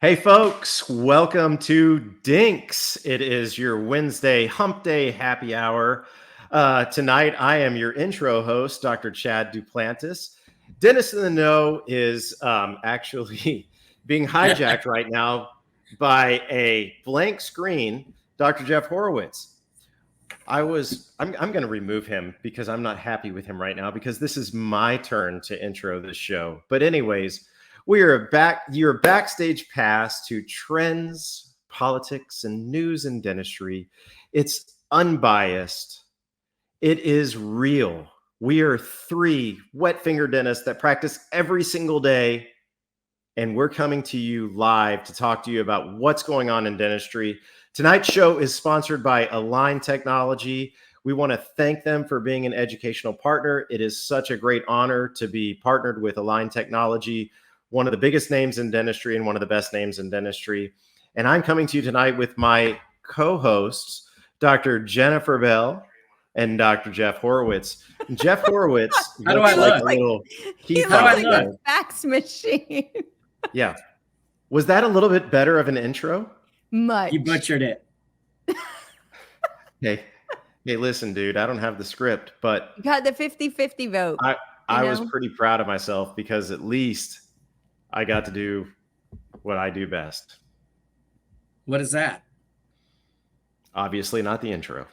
Hey folks, welcome to DINKs. It is your Wednesday Humpday Happy Hour. Tonight, I am your intro host, Dr. Chad Duplantis. Dennis in the Know is actually being hijacked right now by a blank screen, Dr. Jeff Horowitz. I'm going to remove him because I'm not happy with him right now because this is my turn to intro this show. But anyways, we are back. Your backstage pass to trends, politics, and news in dentistry. It's unbiased. It is real. We are three wet finger dentists that practice every single day, and we're coming to you live to talk to you about what's going on in dentistry. Tonight's show is sponsored by Align Technology. We want to thank them for being an educational partner. It is such a great honor to be partnered with Align Technology, one of the biggest names in dentistry and one of the best names in dentistry. And I'm coming to you tonight with my co-hosts, Dr. Jennifer Bell and Dr. Jeff Horowitz. Jeff Horowitz How do I look? He looks like a fax machine. Yeah. Was that a little bit better of an intro? Much. You butchered it. Hey, listen, dude, I don't have the script, but You got the 50-50 vote. I was pretty proud of myself because at least I got to do what I do best. What is that? Obviously not the intro.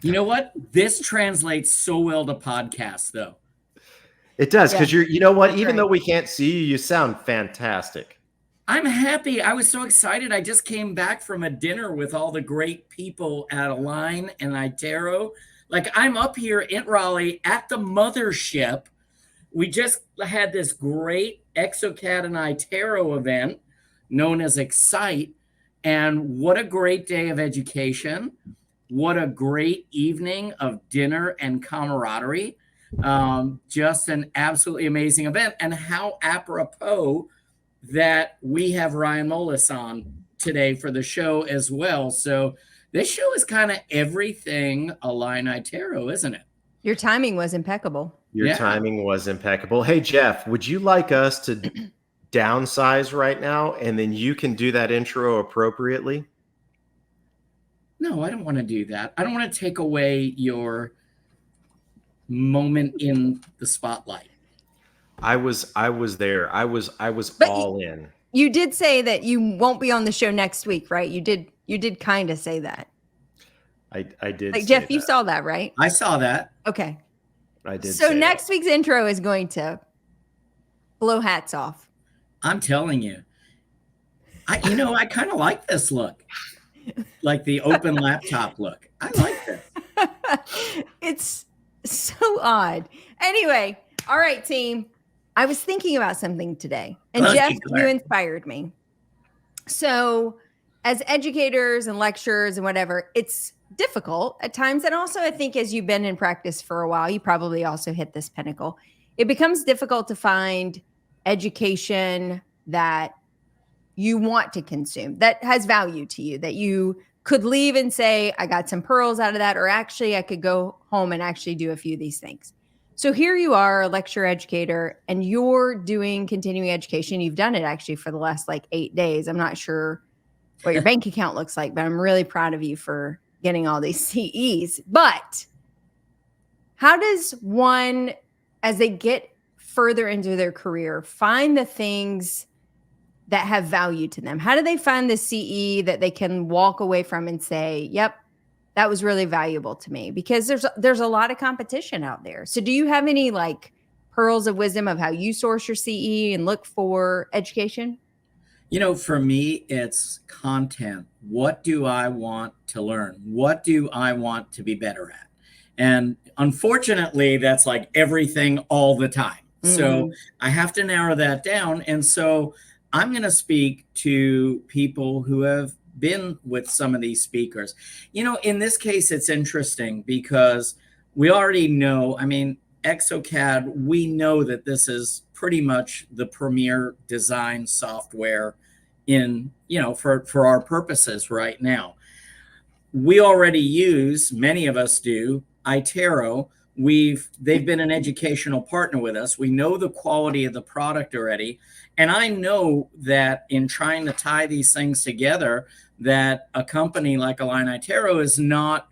You know what? This translates so well to podcasts, though. It does, because you know what? Even right. though we can't see you, you sound fantastic. I'm happy. I was so excited. I just came back from a dinner with all the great people at Align and Itero. Like, I'm up here in Raleigh at the mothership. We just had this great exocad and Itero event known as Excite. And what a great day of education. What a great evening of dinner and camaraderie. Just an absolutely amazing event. And how apropos that we have Ryan Molis on today for the show as well. So this show is kind of everything Align Itero, isn't it? Your timing was impeccable. Your timing was impeccable. Hey, Jeff, would you like us to downsize right now and then you can do that intro appropriately? No, I don't want to do that. I don't want to take away your moment in the spotlight. I was there. I was But all in. You did say that you won't be on the show next week, right? You did kind of say that. I did. Like, say Jeff, you that. saw that, right? I saw that. Okay. I did. So say next that. week's intro is going to blow hats off. I'm telling you. I kind of like this look. Like the open laptop look. I like this. It's so odd. Anyway, all right, team. I was thinking about something today, and Let's Jeff, declare. you inspired me. So, as educators and lecturers and whatever, it's difficult at times. And also, I think as you've been in practice for a while, you probably also hit this pinnacle. It becomes difficult to find education that you want to consume, that has value to you, that you could leave and say, I got some pearls out of that, or actually I could go home and actually do a few of these things. So here you are, a lecturer educator, and you're doing continuing education. You've done it actually for the last 8 days. I'm not sure what your bank account looks like, but I'm really proud of you for getting all these CEs. But how does one, as they get further into their career, find the things that have value to them? How do they find the CE that they can walk away from and say, yep, that was really valuable to me? Because there's a lot of competition out there. So do you have any pearls of wisdom of how you source your CE and look for education? For me, it's content. What do I want to learn? What do I want to be better at? And unfortunately, that's like everything all the time. Mm-hmm. So I have to narrow that down. And so I'm going to speak to people who have been with some of these speakers. In this case, it's interesting because we already know, exocad, we know that this is pretty much the premier design software in, for our purposes right now. We already use, many of us do, Itero, they've been an educational partner with us. We know the quality of the product already. And I know that in trying to tie these things together, that a company like Align iTero is not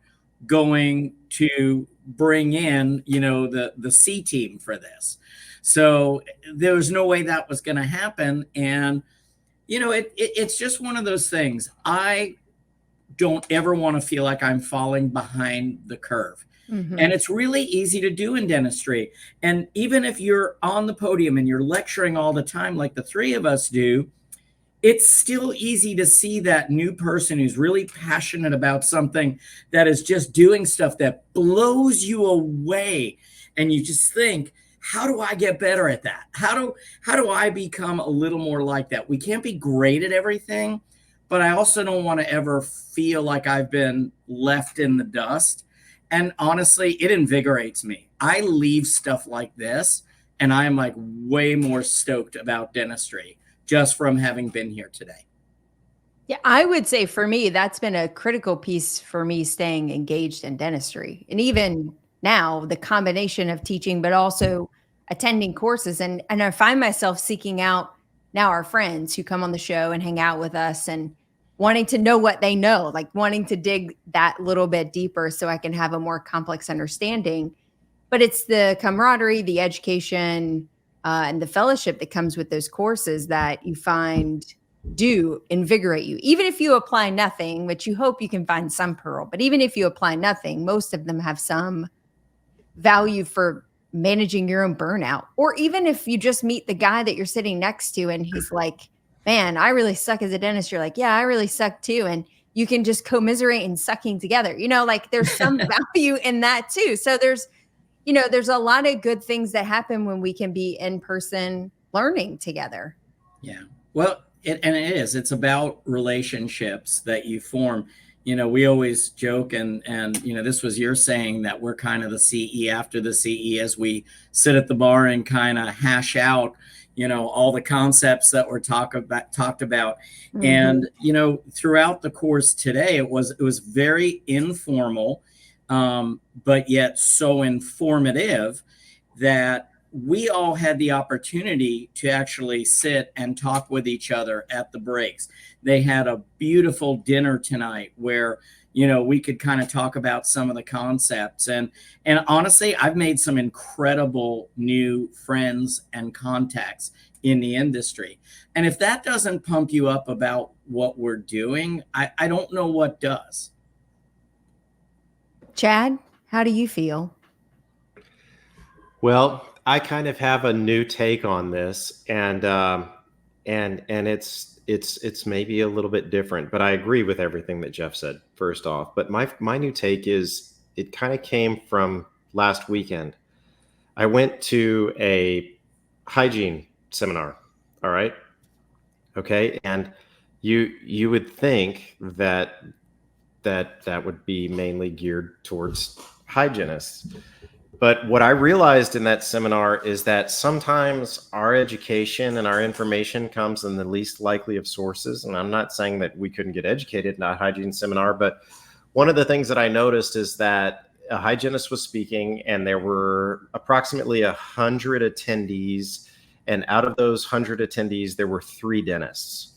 going to bring in, the C team for this. So there was no way that was going to happen. And, it's just one of those things. I don't ever want to feel like I'm falling behind the curve. Mm-hmm. And it's really easy to do in dentistry. And even if you're on the podium and you're lecturing all the time, like the three of us do, it's still easy to see that new person who's really passionate about something that is just doing stuff that blows you away. And you just think, how do I get better at that? How do I become a little more like that? We can't be great at everything, but I also don't want to ever feel like I've been left in the dust. And honestly, it invigorates me. I leave stuff like this and I'm like way more stoked about dentistry just from having been here today. Yeah, I would say for me, that's been a critical piece for me staying engaged in dentistry. And even now, the combination of teaching, but also attending courses. And I find myself seeking out now our friends who come on the show and hang out with us and wanting to know what they know, like wanting to dig that little bit deeper so I can have a more complex understanding. But it's the camaraderie, the education, and the fellowship that comes with those courses that you find do invigorate you. Even if you apply nothing, which you hope you can find some pearl, but even if you apply nothing, most of them have some value for managing your own burnout. Or even if you just meet the guy that you're sitting next to and he's like, man, I really suck as a dentist. You're like, yeah, I really suck too. And you can just commiserate and sucking together, like there's some value in that too. So there's a lot of good things that happen when we can be in person learning together. Yeah. Well, it's about relationships that you form. We always joke and this was your saying that we're kind of the CE after the CE as we sit at the bar and kind of hash out, all the concepts that were talked about. Mm-hmm. And, throughout the course today, it was very informal, but yet so informative that we all had the opportunity to actually sit and talk with each other at the breaks. They had a beautiful dinner tonight where, we could kind of talk about some of the concepts. And honestly, I've made some incredible new friends and contacts in the industry. And if that doesn't pump you up about what we're doing, I don't know what does. Chad, how do you feel? Well, I kind of have a new take on this, and it's maybe a little bit different, but I agree with everything that Jeff said first off. But my new take is it kind of came from last weekend. I went to a hygiene seminar. All right. Okay. And you would think that would be mainly geared towards hygienists. But what I realized in that seminar is that sometimes our education and our information comes in the least likely of sources. And I'm not saying that we couldn't get educated in a hygiene seminar, but one of the things that I noticed is that a hygienist was speaking and there were approximately 100 attendees. And out of those 100 attendees, there were 3 dentists.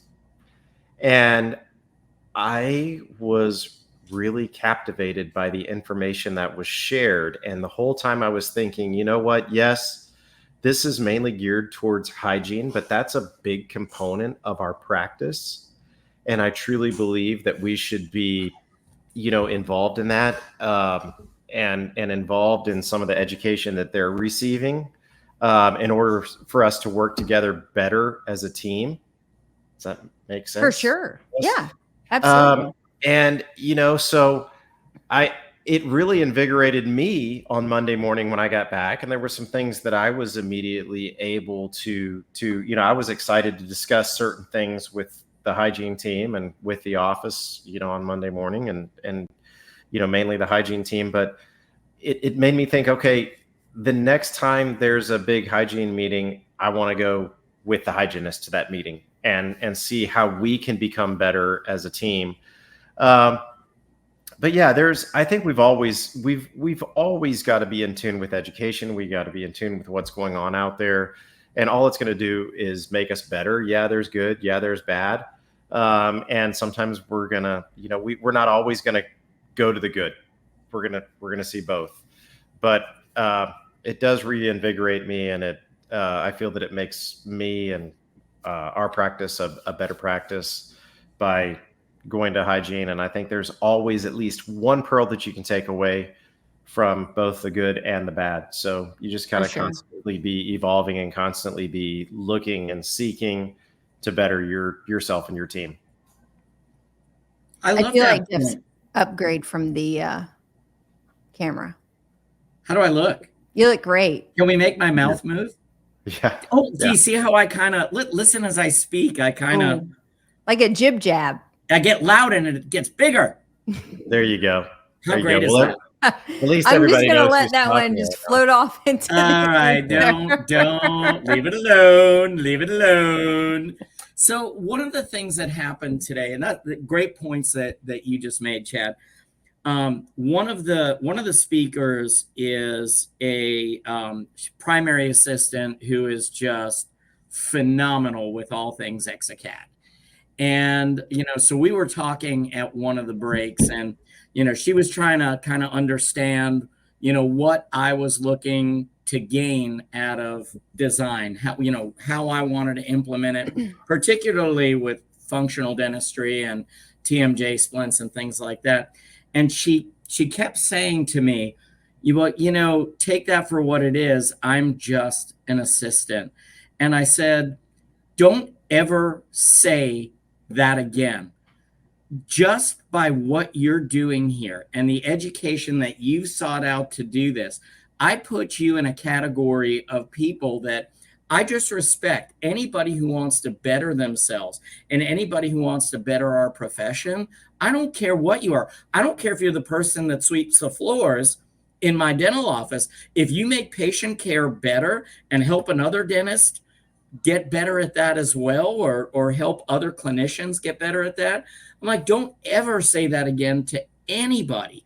And I was really captivated by the information that was shared. And the whole time I was thinking, you know what? Yes, this is mainly geared towards hygiene, but that's a big component of our practice. And I truly believe that we should be, involved in that and involved in some of the education that they're receiving in order for us to work together better as a team. Does that make sense? For sure. Yeah, absolutely. And, so it really invigorated me on Monday morning when I got back. And there were some things that I was immediately able to, I was excited to discuss certain things with the hygiene team and with the office, on Monday morning and mainly the hygiene team. But it made me think, okay, the next time there's a big hygiene meeting, I want to go with the hygienist to that meeting and see how we can become better as a team. but yeah, I think we've always got to be in tune with education. We got to be in tune with what's going on out there, and all it's going to do is make us better. Yeah, there's good. Yeah, there's bad. And sometimes we're gonna, we're not always gonna go to the good. We're gonna see both. But it does reinvigorate me, and I feel that it makes me and our practice a better practice by going to hygiene. And I think there's always at least one pearl that you can take away from both the good and the bad. So you just kind of constantly be evolving and constantly be looking and seeking to better yourself and your team. I love feel that like Jeff's upgrade from the camera. How do I look? You look great. Can we make my mouth move? Yeah. Oh, do you see how I kind of listen as I speak? I kind of like a jib jab. I get loud and it gets bigger. There you go. How great is that? At least I'm everybody just gonna knows let that one just float off into. All right, don't leave it alone. Leave it alone. So one of the things that happened today, and that the great points that you just made, Chad. One of the speakers is a primary assistant who is just phenomenal with all things Exocad. And, so we were talking at one of the breaks, and, she was trying to kind of understand, what I was looking to gain out of design, how I wanted to implement it, particularly with functional dentistry and TMJ splints and things like that. And she kept saying to me, take that for what it is. I'm just an assistant. And I said, don't ever say that again. Just by what you're doing here and the education that you've sought out to do this, I put you in a category of people that I just respect. Anybody who wants to better themselves and anybody who wants to better our profession. I don't care what you are. I don't care if you're the person that sweeps the floors in my dental office. If you make patient care better and help another dentist get better at that as well, or help other clinicians get better at that, I'm like, don't ever say that again to anybody.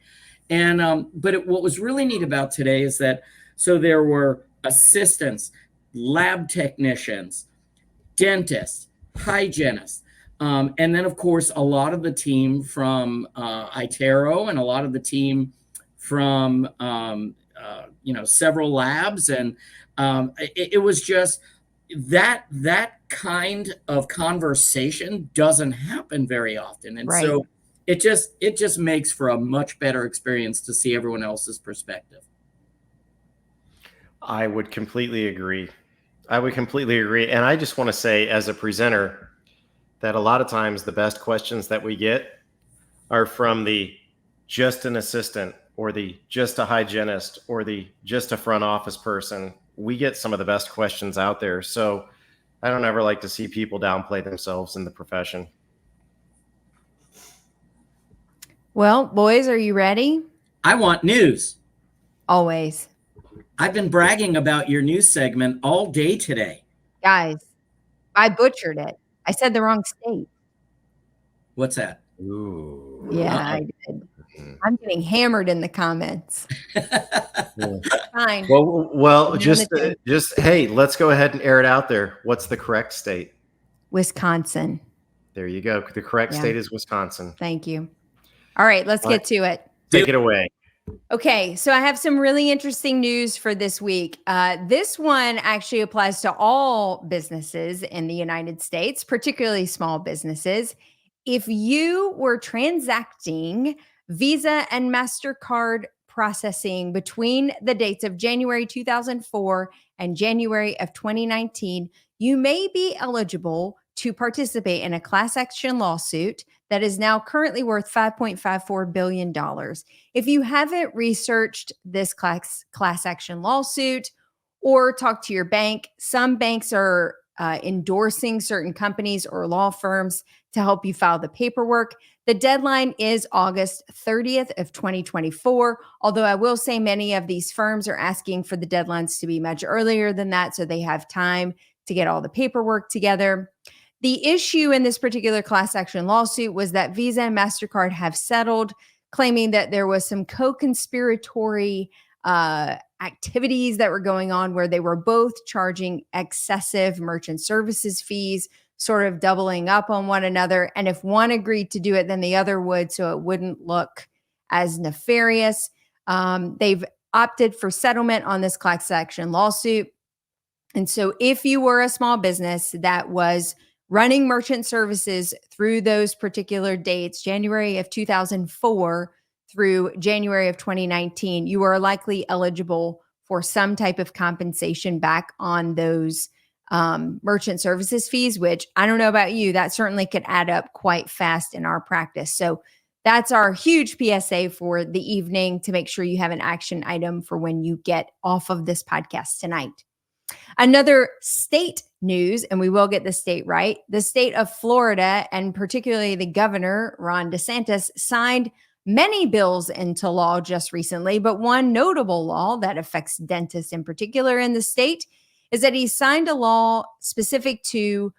And but what was really neat about today is that so there were assistants, lab technicians, dentists, hygienists, and then of course a lot of the team from iTero and a lot of the team from several labs, and it was just that kind of conversation doesn't happen very often, and so it just makes for a much better experience to see everyone else's perspective. I would completely agree. And I just want to say, as a presenter, that a lot of times the best questions that we get are from the just an assistant, or the just a hygienist, or the just a front office person. We get some of the best questions out there. So I don't ever like to see people downplay themselves in the profession. Well, boys, are you ready? I want news. Always. I've been bragging about your news segment all day today. Guys, I butchered it. I said the wrong state. What's that? Ooh. Yeah, I did. I'm getting hammered in the comments. Fine. Well, just hey, let's go ahead and air it out there. What's the correct state? Wisconsin. There you go. The correct state is Wisconsin. Thank you. All right, let's get to it. Take it away. Okay, so I have some really interesting news for this week. This one actually applies to all businesses in the United States, particularly small businesses. If you were transacting Visa and MasterCard processing between the dates of January 2004 and January of 2019, you may be eligible to participate in a class action lawsuit that is now currently worth $5.54 billion. If you haven't researched this class action lawsuit or talked to your bank, some banks are endorsing certain companies or law firms to help you file the paperwork. The deadline is August 30th of 2024, although I will say many of these firms are asking for the deadlines to be much earlier than that so they have time to get all the paperwork together. The issue in this particular class action lawsuit was that Visa and MasterCard have settled claiming that there was some co-conspiratory activities that were going on where they were both charging excessive merchant services fees, sort of doubling up on one another. And if one agreed to do it, then the other would, so it wouldn't look as nefarious. They've opted for settlement on this class action lawsuit. And so if you were a small business that was running merchant services through those particular dates, January of 2004 through January of 2019, you are likely eligible for some type of compensation back on those merchant services fees, which I don't know about you, that certainly could add up quite fast in our practice. So that's our huge PSA for the evening, to make sure you have an action item for when you get off of this podcast tonight. Another state news, and we will get the state right. The state of Florida, and particularly the governor, Ron DeSantis, signed many bills into law just recently, but one notable law that affects dentists in particular in the state is that he signed a law specific to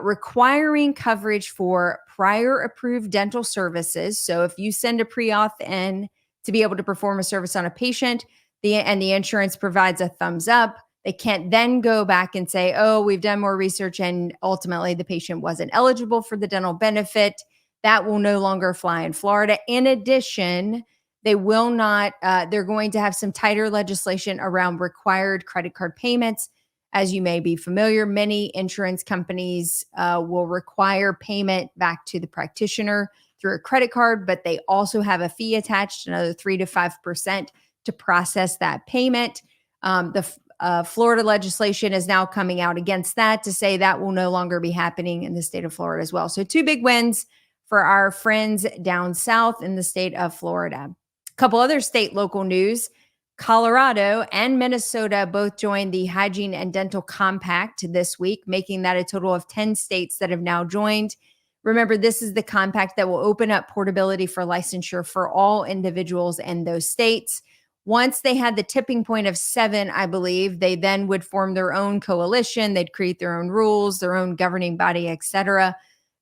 requiring coverage for prior approved dental services. So if you send a pre-auth in to be able to perform a service on a patient, and the insurance provides a thumbs up, they can't then go back and say, oh, we've done more research and ultimately the patient wasn't eligible for the dental benefit. That will no longer fly in Florida. In addition, they will not, they're going to have some tighter legislation around required credit card payments. As you may be familiar, many insurance companies will require payment back to the practitioner through a credit card, but they also have a fee attached, another 3 to 5% to process that payment. The Florida legislation is now coming out against that to say that will no longer be happening in the state of Florida as well. So 2 big wins for our friends down south in the state of Florida. A couple other state local news. Colorado and Minnesota both joined the Hygiene and Dental Compact this week, making that a total of 10 states that have now joined. Remember, this is the compact that will open up portability for licensure for all individuals in those states. Once they had the tipping point of 7, I believe, they then would form their own coalition. They'd create their own rules, their own governing body, et cetera,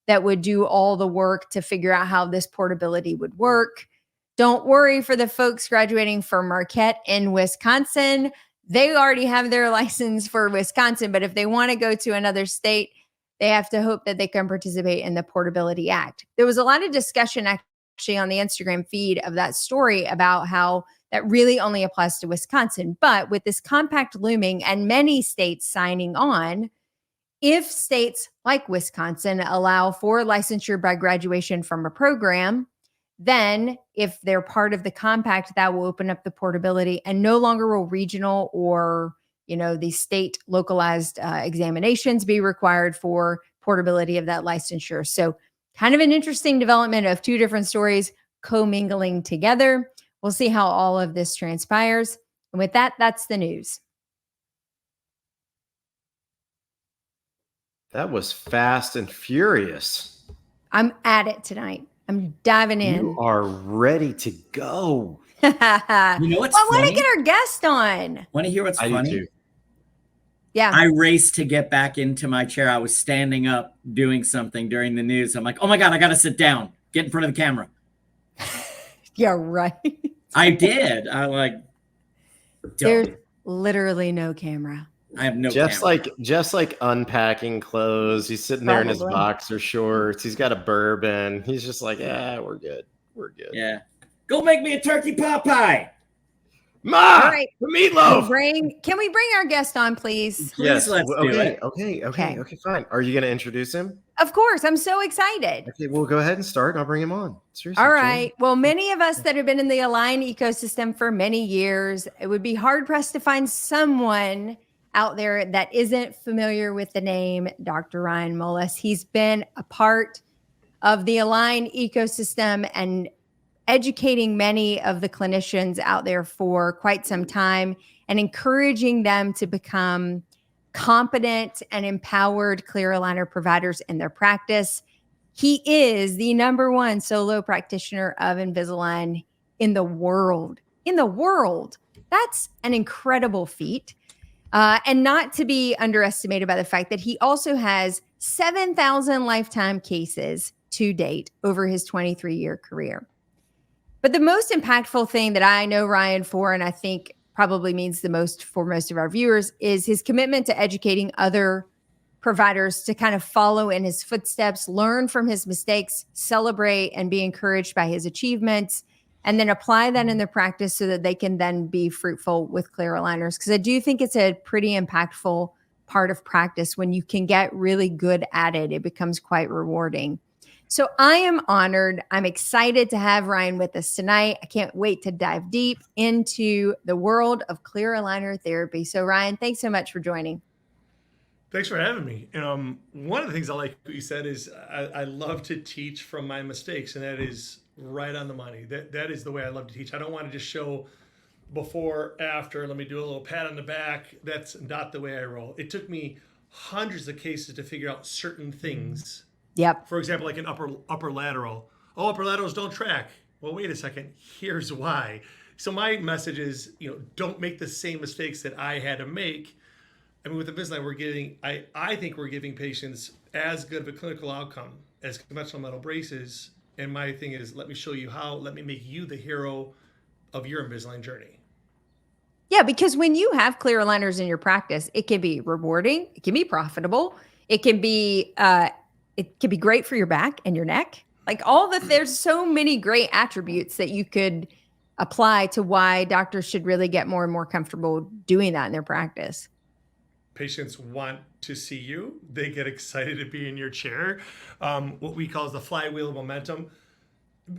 that would do all the work to figure out how this portability would work. Don't worry for the folks graduating from Marquette in Wisconsin. They already have their license for Wisconsin, but if they want to go to another state, they have to hope that they can participate in the Portability Act. There was a lot of discussion actually on the Instagram feed of that story about how that really only applies to Wisconsin. But with this compact looming and many states signing on, if states like Wisconsin allow for licensure by graduation from a program, then if they're part of the compact, that will open up the portability, and no longer will regional or, the state localized examinations be required for portability of that licensure. So kind of an interesting development of 2 different stories commingling together. We'll see how all of this transpires. And with that, that's the news. That was fast and furious. I'm at it tonight. I'm diving in. You are ready to go. You know what's I funny? want to get our guest on. Want to hear what's I funny? do too. Yeah. I raced to get back into my chair. I was standing up doing something during the news. I'm like, oh my God, I got to sit down. Get in front of the camera. Yeah, right. I did. I like. There's literally no camera. I have no just camera. like unpacking clothes. He's sitting there in his boxer shorts. He's got a bourbon. He's just like, yeah, we're good. We're good. Yeah. Go make me a turkey pot pie. Ma, all right. The meatloaf. Can we bring our guest on, please? Yes. Let's do it. Okay, fine. Are you going to introduce him? Of course. I'm so excited. Okay, we'll go ahead and start. I'll bring him on. Seriously. All right. Well, many of us that have been in the Align ecosystem for many years, it would be hard pressed to find someone out there that isn't familiar with the name Dr. Ryan Molis. He's been a part of the Align ecosystem and educating many of the clinicians out there for quite some time and encouraging them to become competent and empowered clear aligner providers in their practice. He is the #1 solo practitioner of Invisalign in the world. That's an incredible feat. And not to be underestimated by the fact that he also has 7,000 lifetime cases to date over his 23-year career. But the most impactful thing that I know Ryan for, and I think probably means the most for most of our viewers, is his commitment to educating other providers to kind of follow in his footsteps, learn from his mistakes, celebrate and be encouraged by his achievements, and then apply that in their practice so that they can then be fruitful with clear aligners. Because I do think it's a pretty impactful part of practice. When you can get really good at it, it becomes quite rewarding. So I am honored. I'm excited to have Ryan with us tonight. I can't wait to dive deep into the world of clear aligner therapy. So Ryan, thanks so much for joining. Thanks for having me. One of the things I like what you said is I love to teach from my mistakes, and that is right on the money. That is the way I love to teach. I don't want to just show before, after, let me do a little pat on the back. That's not the way I roll. It took me hundreds of cases to figure out certain things. Yep. For example, like an upper lateral. Oh, upper laterals don't track. Well, wait a second. Here's why. So my message is, don't make the same mistakes that I had to make. I mean, with Invisalign, I think we're giving patients as good of a clinical outcome as conventional metal braces. And my thing is, let me show you how. Let me make you the hero of your Invisalign journey. Yeah, because when you have clear aligners in your practice, it can be rewarding, it can be profitable, it can be great for your back and your neck. Like there's so many great attributes that you could apply to why doctors should really get more and more comfortable doing that in their practice. Patients want to see you. They get excited to be in your chair. What we call is the flywheel of momentum.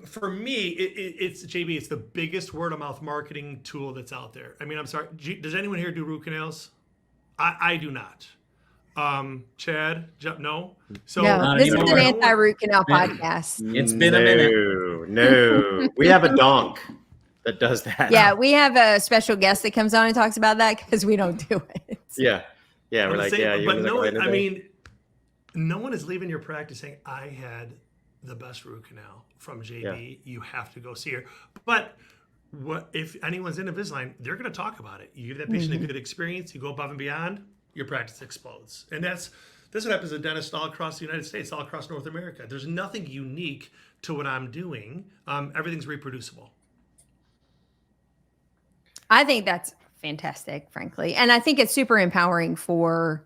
For me, it's JB. It's the biggest word of mouth marketing tool that's out there. I mean, I'm sorry. Does anyone here do root canals? I do not. Chad, no. So no, this is an anti-root canal podcast. It's been a minute. No, we have a donk that does that. Yeah, we have a special guest that comes on and talks about that because we don't do it. Yeah. We're like, but no, I mean, no one is leaving your practice saying, I had the best root canal from JB. Yeah. You have to go see her. But what if anyone's in Invisalign, they're going to talk about it. You give that patient a good experience, you go above and beyond, your practice explodes. And that's what happens to dentists all across the United States, all across North America. There's nothing unique to what I'm doing. Everything's reproducible. I think that's fantastic, frankly. And I think it's super empowering for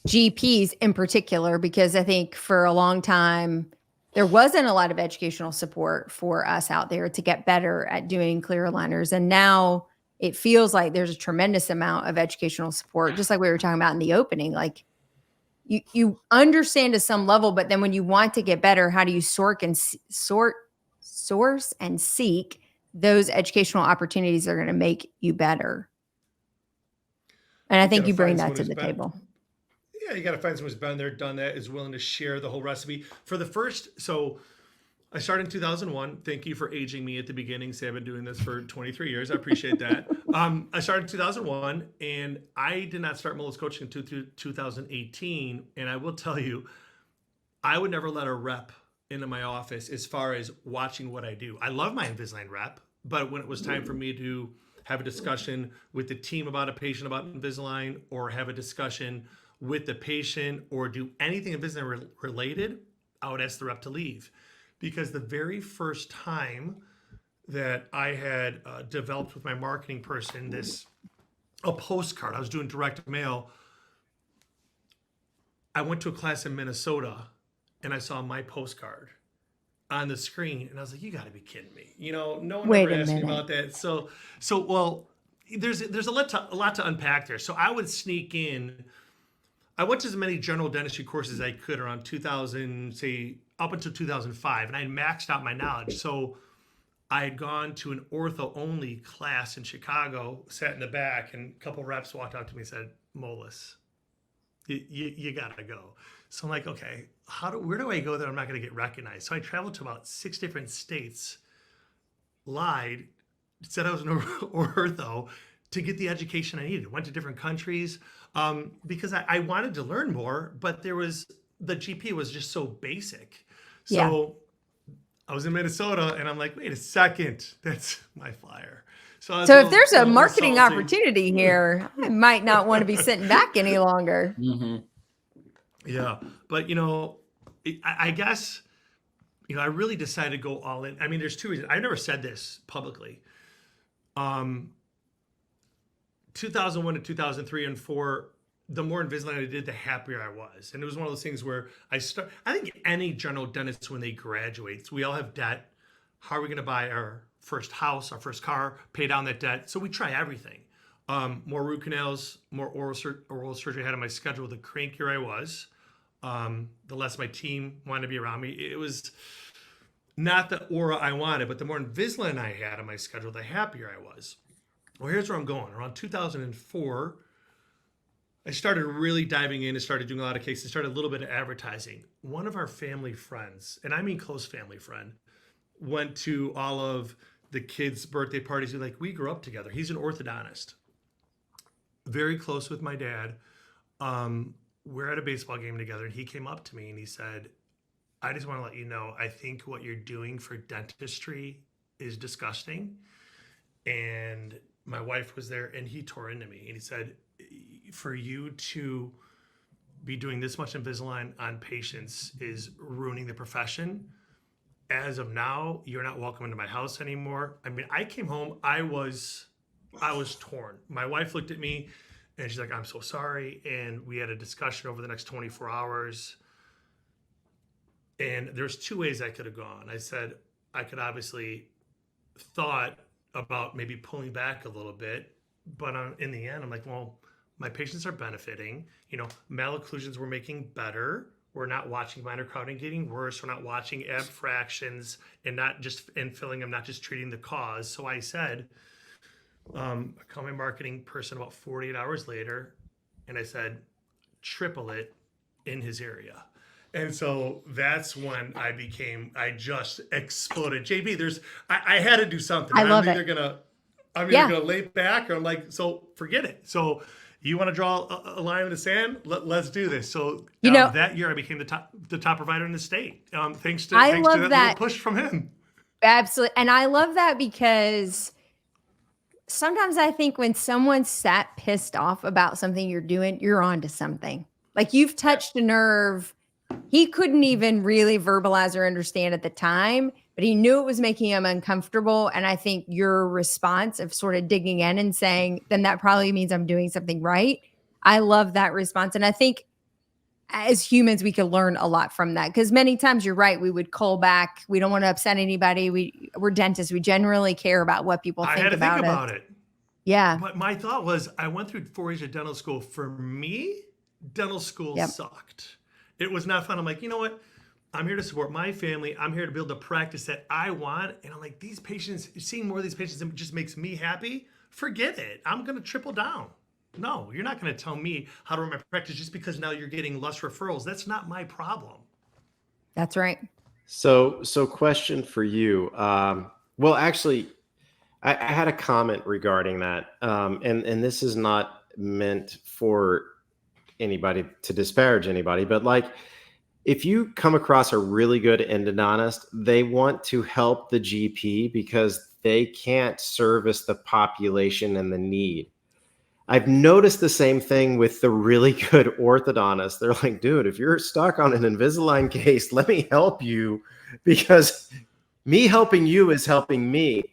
GPs in particular, because I think for a long time, there wasn't a lot of educational support for us out there to get better at doing clear aligners. And now it feels like there's a tremendous amount of educational support, just like we were talking about in the opening. Like you understand to some level, but then when you want to get better, how do you source and seek those educational opportunities that are going to make you better? And I think you bring that to the table. Yeah, you got to find someone who's been there, done that, is willing to share the whole recipe. So I started in 2001. Thank you for aging me at the beginning. Say I've been doing this for 23 years. I appreciate that. I started in 2001, and I did not start Molis Coaching until 2018. And I will tell you, I would never let a rep into my office as far as watching what I do. I love my Invisalign rep, but when it was time for me to have a discussion with the team about a patient about Invisalign, or have a discussion with the patient, or do anything Invisalign related, I would ask the rep to leave. Because the very first time that I had developed with my marketing person a postcard, I was doing direct mail. I went to a class in Minnesota and I saw my postcard on the screen, and I was like, "You got to be kidding me!" No one ever asked me about that. So well, there's a lot to unpack there. So I would sneak in. I went to as many general dentistry courses as I could around 2000, say up until 2005, and I maxed out my knowledge. So I had gone to an ortho-only class in Chicago, sat in the back, and a couple reps walked up to me and said, "Molis, you gotta go." So I'm like, okay, where do I go that I'm not gonna get recognized? So I traveled to about 6 different states, lied, said I was an ortho to get the education I needed. Went to different countries because I wanted to learn more, but the GP was just so basic. So I was in Minnesota, and I'm like, wait a second, that's my flyer. So if there's a marketing opportunity here, I might not want to be sitting back any longer. Yeah, but I guess I really decided to go all in. I mean, there's two reasons. I never said this publicly. 2001 to 2003 and 4, the more Invisalign I did, the happier I was. And it was one of those things where I think any general dentist, when they graduate, we all have debt. How are we going to buy our first house, our first car, pay down that debt? So we try everything. More root canals, more oral surgery I had on my schedule, the crankier I was, the less my team wanted to be around me. It was not the aura I wanted, but the more Invisalign I had on my schedule, the happier I was. Well, here's where I'm going. Around 2004, I started really diving in and started doing a lot of cases, started a little bit of advertising. One of our family friends, and I mean close family friend, went to all of the kids' birthday parties. We grew up together. He's an orthodontist, very close with my dad. We're at a baseball game together, and he came up to me and he said, I just want to let you know, I think what you're doing for dentistry is disgusting. And my wife was there, and he tore into me, and he said, for you to be doing this much Invisalign on patients is ruining the profession. As of now, you're not welcome into my house anymore. I mean, I came home, I was torn. My wife looked at me and she's like, I'm so sorry. And we had a discussion over the next 24 hours. And there's two ways I could have gone. I said, I could obviously thought about maybe pulling back a little bit, but in the end, I'm like, well, my patients are benefiting. Malocclusions were making better. We're not watching minor crowding getting worse. We're not watching abfractions and not just infilling them, not just treating the cause. So I said, I called my marketing person about 48 hours later, and I said, triple it in his area. And so that's when I just exploded. JB, I had to do something. I love I'm either gonna lay back, or I'm like, so forget it. So you want to draw a line in the sand? Let's do this. So that year I became the top provider in the state. Thanks to that little push from him. Absolutely. And I love that because sometimes I think when someone's that pissed off about something you're doing, you're onto something. Like you've touched a nerve he couldn't even really verbalize or understand at the time, but he knew it was making him uncomfortable. And I think your response of sort of digging in and saying, then that probably means I'm doing something right. I love that response. And I think as humans, we can learn a lot from that, because many times you're right. We would call back. We don't want to upset anybody. We're dentists. We generally care about what people think about it. Yeah. But my thought was, I went through 4 years of dental school. For me, dental school sucked. It was not fun. I'm like, you know what? I'm here to support my family. I'm here to build the practice that I want. And I'm like, these patients, seeing more of these patients just makes me happy. Forget it. I'm going to triple down. No, you're not going to tell me how to run my practice just because now you're getting less referrals. That's not my problem. That's right. So question for you. Well, actually, I had a comment regarding that. And this is not meant for anybody to disparage anybody, but like, if you come across a really good endodontist, they want to help the GP because they can't service the population and the need. I've noticed the same thing with the really good orthodontists. They're like, dude, if you're stuck on an Invisalign case, let me help you, because me helping you is helping me.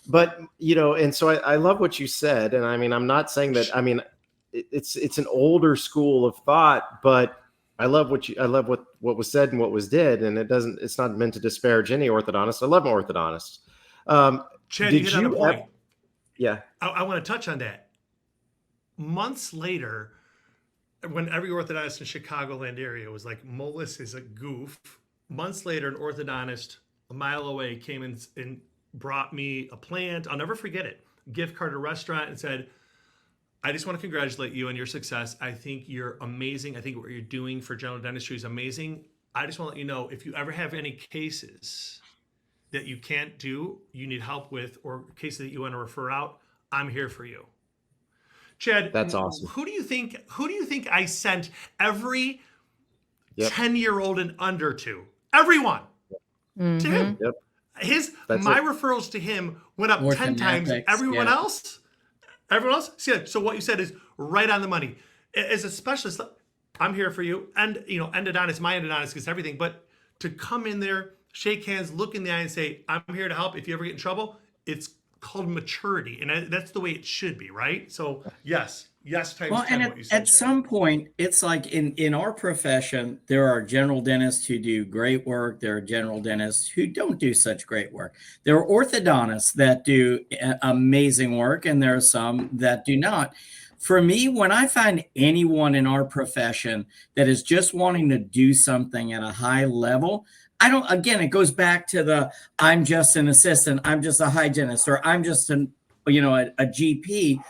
But, you know, and so I love what you said. And I mean, I'm not saying that, I mean, it's an older school of thought, but I love what was said and what was did. And it's not meant to disparage any orthodontist. I love an orthodontist. Chad, you hit on a point. Yeah. I want to touch on that. Months later, when every orthodontist in Chicagoland area was like, Molis is a goof. Months later, an orthodontist a mile away came in and brought me a plant. I'll never forget it. Gift card at a restaurant, and said, I just want to congratulate you on your success. I think you're amazing. I think what you're doing for general dentistry is amazing. I just want to let you know, if you ever have any cases that you can't do, you need help with, or cases that you want to refer out, I'm here for you. Chad, that's awesome. Who do you think I sent every 10-year-old and under to? Everyone. Mm-hmm. To him. Yep. My referrals to him went up 10 times. Everyone else? See, so what you said is right on the money. As a specialist, I'm here for you. And, you know, endodontist, my endodontist gets everything. But to come in there, shake hands, look in the eye and say, I'm here to help. If you ever get in trouble, it's called maturity. And that's the way it should be, right? So yes times Well, 10 and what you said, at some point, it's like in our profession, there are general dentists who do great work. There are general dentists who don't do such great work. There are orthodontists that do amazing work, and there are some that do not. For me, when I find anyone in our profession that is just wanting to do something at a high level, again, it goes back to I'm just an assistant, I'm just a hygienist, or I'm just a GP.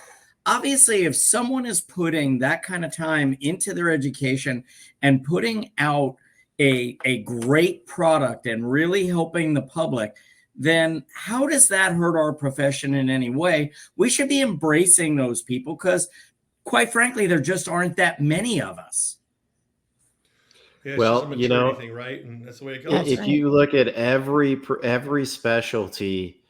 Obviously, if someone is putting that kind of time into their education and putting out a great product and really helping the public, then how does that hurt our profession in any way? We should be embracing those people because, quite frankly, there just aren't that many of us. Yeah, it's just a maturity thing, right? And that's the way it goes. If you look at every specialty,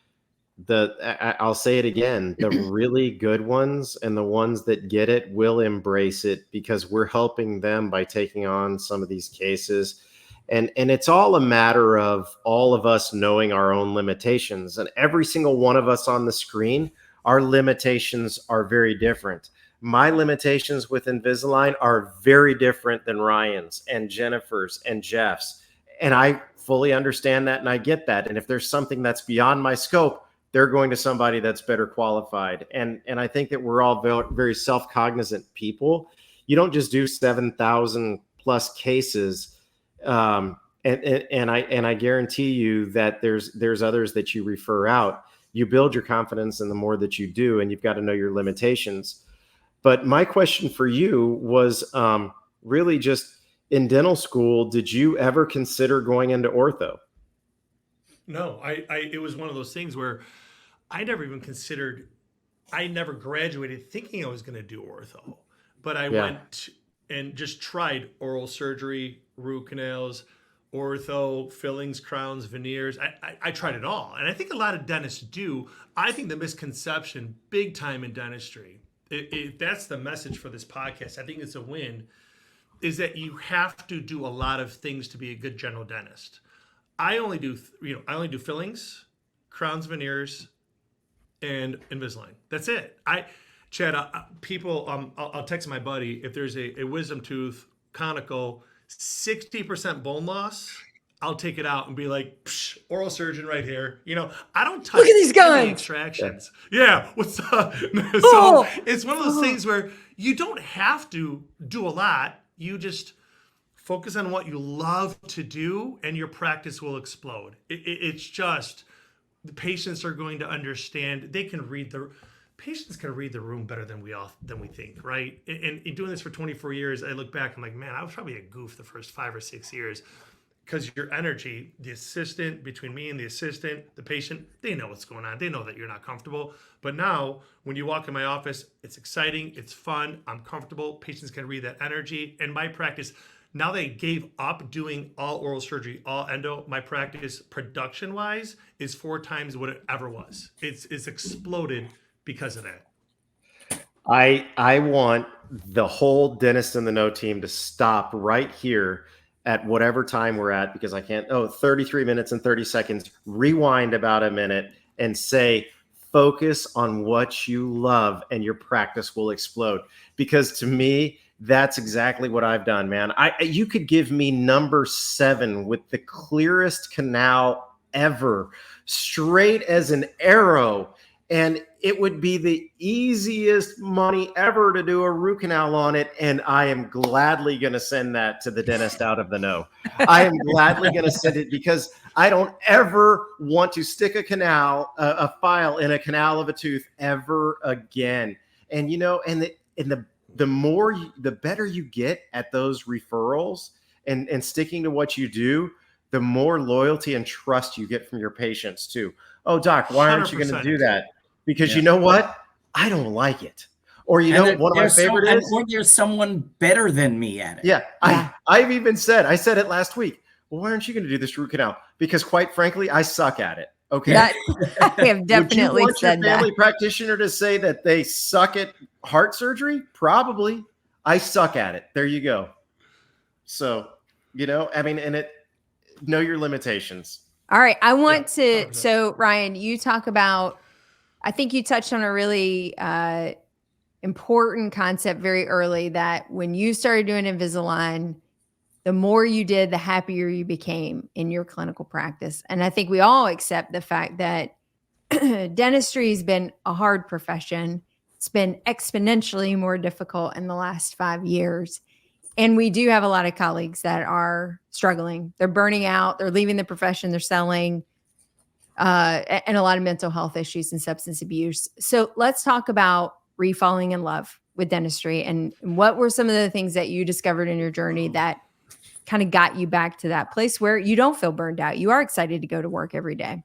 I'll say it again, the really good ones and the ones that get it will embrace it because we're helping them by taking on some of these cases. And it's all a matter of all of us knowing our own limitations. And every single one of us on the screen, our limitations are very different. My limitations with Invisalign are very different than Ryan's and Jennifer's and Jeff's. And I fully understand that and I get that. And if there's something that's beyond my scope, they're going to somebody that's better qualified. And I think that we're all very self-cognizant people. You don't just do 7,000 plus cases. And I guarantee you that there's others that you refer out. You build your confidence in the more that you do, and you've got to know your limitations. But my question for you was really just in dental school, did you ever consider going into ortho? No, it was one of those things where I never even considered, I never graduated thinking I was going to do ortho, but I went and just tried oral surgery, root canals, ortho, fillings, crowns, veneers. I tried it all. And I think a lot of dentists do. I think the misconception big time in dentistry, if that's the message for this podcast, I think it's a win, is that you have to do a lot of things to be a good general dentist. I only do fillings, crowns, veneers, and Invisalign. That's it. Chad, I'll text my buddy if there's a wisdom tooth, conical, 60% bone loss. I'll take it out and be like, psh, oral surgeon right here. I don't touch. Look at these guys. Extractions. Yeah. What's up? So it's one of those things where you don't have to do a lot. You just focus on what you love to do, and your practice will explode. It's just the patients are going to understand. Patients can read the room better than we think, right? And in doing this for 24 years, I look back, I'm like, man, I was probably a goof the first 5 or 6 years because your energy, the assistant, between me and the assistant, the patient, they know what's going on. They know that you're not comfortable. But now when you walk in my office, it's exciting, it's fun, I'm comfortable. Patients can read that energy. And my practice, now they gave up doing all oral surgery, all endo. My practice, production-wise, is 4 times what it ever was. It's exploded because of that. I want the whole Dentist in the Know team to stop right here at whatever time we're at, because I can't, 33 minutes and 30 seconds, rewind about a minute and say, focus on what you love and your practice will explode. Because to me, that's exactly what I've done, man. You could give me number 7 with the clearest canal ever, straight as an arrow, and it would be the easiest money ever to do a root canal on it. And I am gladly going to send that to the dentist out of the know. I am gladly going to send it because I don't ever want to stick a file in a canal of a tooth ever again. And, the better you get at those referrals and sticking to what you do, the more loyalty and trust you get from your patients too. Oh, doc, why aren't you going to do that? Because you know what? I don't like it. Or, one of my favorite is. Or there's someone better than me at it. Yeah. I've even said it last week. Well, why aren't you going to do this root canal? Because quite frankly, I suck at it. Okay. I have definitely Would you said want your family practitioner to say that they suck at heart surgery? Probably. I suck at it. There you go. So, know your limitations. All right. I want to, so Ryan, you talk about, I think you touched on a really important concept very early, that when you started doing Invisalign, the more you did, the happier you became in your clinical practice. And I think we all accept the fact that dentistry has been a hard profession. It's been exponentially more difficult in the last 5 years. And we do have a lot of colleagues that are struggling. They're burning out. They're leaving the profession. They're selling, and a lot of mental health issues and substance abuse. So let's talk about refalling in love with dentistry. And what were some of the things that you discovered in your journey that kind of got you back to that place where you don't feel burned out? You are excited to go to work every day.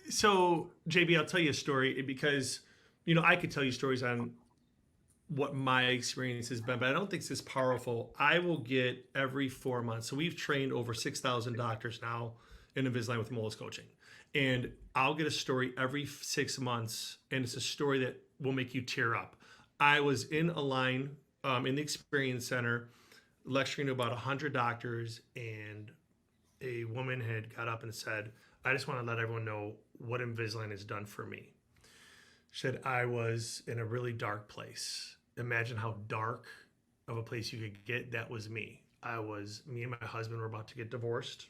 So, JB, I'll tell you a story because, I could tell you stories on what my experience has been, but I don't think it's this powerful. I will get every 4 months. So we've trained over 6,000 doctors now in Invisalign with Molis Coaching. And I'll get a story every 6 months, and it's a story that will make you tear up. I was in a line in the Experience Center lecturing to about 100 doctors, and a woman had got up and said, I just want to let everyone know what Invisalign has done for me. She said, I was in a really dark place. Imagine how dark of a place you could get. That was me. Me and my husband were about to get divorced.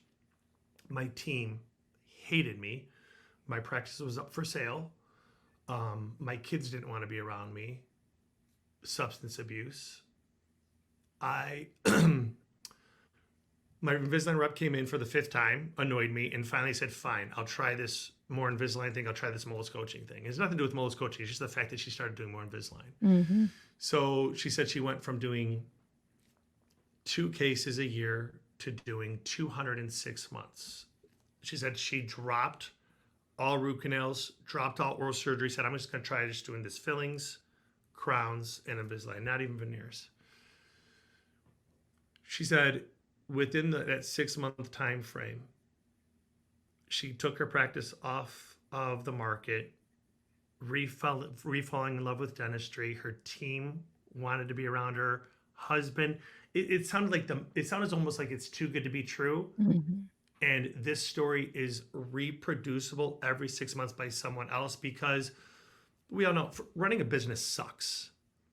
My team hated me. My practice was up for sale. My kids didn't want to be around me. Substance abuse. My Invisalign rep came in for the 5th time, annoyed me, and finally said, fine, I'll try this more Invisalign thing. I'll try this Molis Coaching thing. It has nothing to do with Molis Coaching. It's just the fact that she started doing more Invisalign. Mm-hmm. So she said she went from doing 2 cases a year to doing 206 months. She said she dropped all root canals, dropped all oral surgery, said, I'm just going to try just doing this fillings, crowns, and Invisalign, not even veneers. She said within that 6-month time frame, she took her practice off of the market, refalling in love with dentistry. Her team wanted to be around her husband. It sounded almost like it's too good to be true. Mm-hmm. And this story is reproducible every 6 months by someone else, because we all know running a business sucks.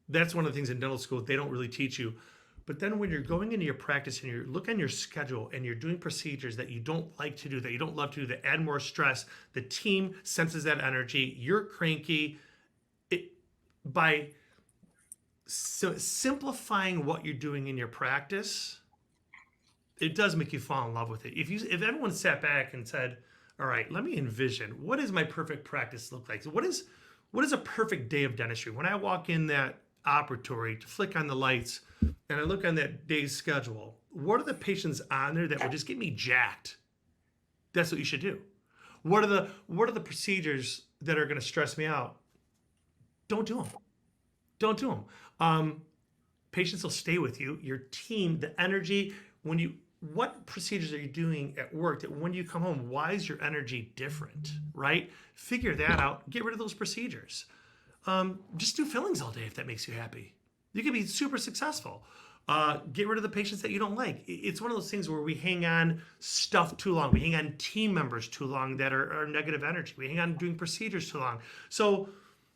That's one of the things in dental school they don't really teach you. But then when you're going into your practice and you look on your schedule and you're doing procedures that you don't like to do, that you don't love to do, that add more stress, the team senses that energy, you're cranky. By simplifying what you're doing in your practice, it does make you fall in love with it. If everyone sat back and said, all right, let me envision, what does my perfect practice look like? So what is a perfect day of dentistry? When I walk in that operatory to flick on the lights and I look on that day's schedule, what are the patients on there that would just get me jacked? That's what you should do. What are the procedures that are going to stress me out? Don't do them. Don't do them. Patients will stay with you. Your team, the energy, what procedures are you doing at work that when you come home, why is your energy different, right? Figure that out. Get rid of those procedures. Just do fillings all day if that makes you happy. You can be super successful. Get rid of the patients that you don't like. It's one of those things where we hang on stuff too long. We hang on team members too long that are negative energy. We hang on doing procedures too long. So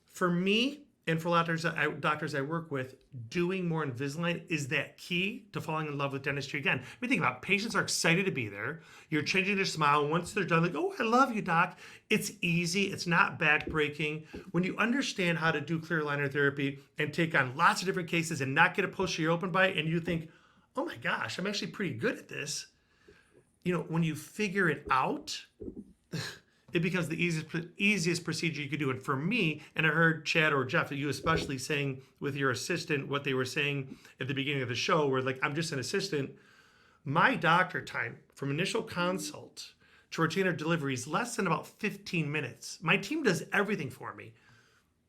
for me, and for a lot of doctors I work with, doing more Invisalign is that key to falling in love with dentistry again. I mean, think about it. Patients are excited to be there. You're changing their smile. Once they're done, like, oh, I love you, doc. It's easy. It's not backbreaking. When you understand how to do clear aligner therapy and take on lots of different cases and not get a posterior open bite, and you think, oh my gosh, I'm actually pretty good at this. When you figure it out, it becomes the easiest procedure you could do. And for me, and I heard Chad or Jeff, you especially saying with your assistant, what they were saying at the beginning of the show, where like, I'm just an assistant. My doctor time from initial consult to retainer delivery is less than about 15 minutes. My team does everything for me.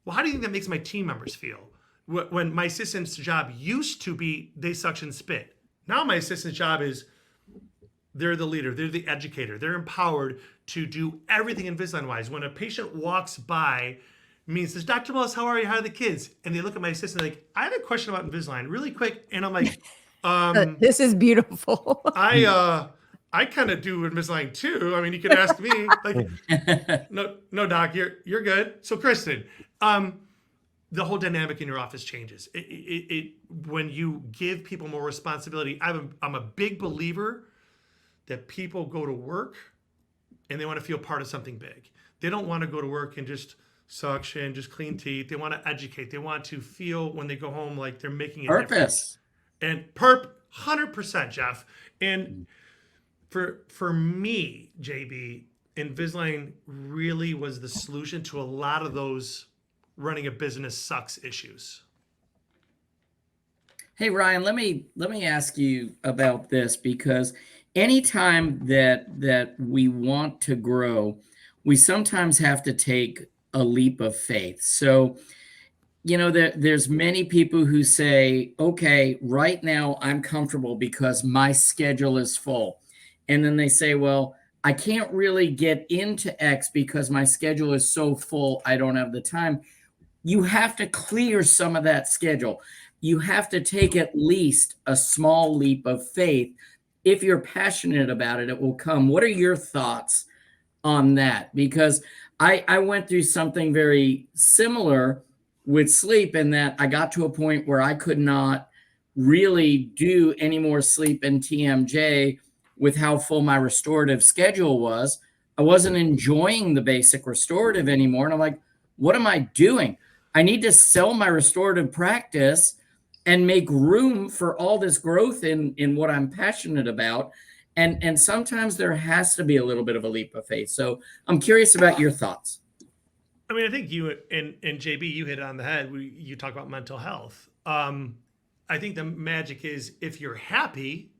Well, how do you think that makes my team members feel? When my assistant's job used to be they suction spit. Now my assistant's job is they're the leader, they're the educator, they're empowered to do everything Invisalign-wise. When a patient walks by me and says, Dr. Molis, how are you? How are the kids? And they look at my assistant like, I have a question about Invisalign really quick. And I'm like, this is beautiful. I I kind of do Invisalign too. I mean, you could ask me. Like, no, doc, you're good. So, Kristen, the whole dynamic in your office changes. When you give people more responsibility. I'm a big believer that people go to work and they want to feel part of something big. They don't want to go to work and just suction, just clean teeth. They want to educate. They want to feel when they go home like they're making a difference. And 100%, Jeff. And for me, JB, Invisalign really was the solution to a lot of those running a business sucks issues. Hey, Ryan, let me ask you about this, because anytime that we want to grow, we sometimes have to take a leap of faith. So, there's many people who say, okay, right now I'm comfortable because my schedule is full. And then they say, well, I can't really get into X because my schedule is so full, I don't have the time. You have to clear some of that schedule. You have to take at least a small leap of faith. If you're passionate about it, it will come. What are your thoughts on that? Because I went through something very similar with sleep, in that I got to a point where I could not really do any more sleep in TMJ with how full my restorative schedule was. I wasn't enjoying the basic restorative anymore. And I'm like, what am I doing? I need to sell my restorative practice and make room for all this growth in what I'm passionate about. And sometimes there has to be a little bit of a leap of faith. So I'm curious about your thoughts. I mean, I think you and JB, you hit it on the head. You talk about mental health. I think the magic is, if you're happy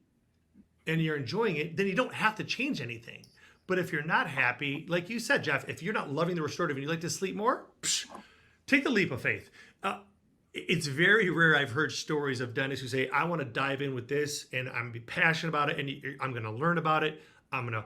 and you're enjoying it, then you don't have to change anything. But if you're not happy, like you said, Jeff, if you're not loving the restorative and you like to sleep more, take the leap of faith. It's very rare. I've heard stories of dentists who say, I want to dive in with this and I'm passionate about it and I'm going to learn about it. I'm going to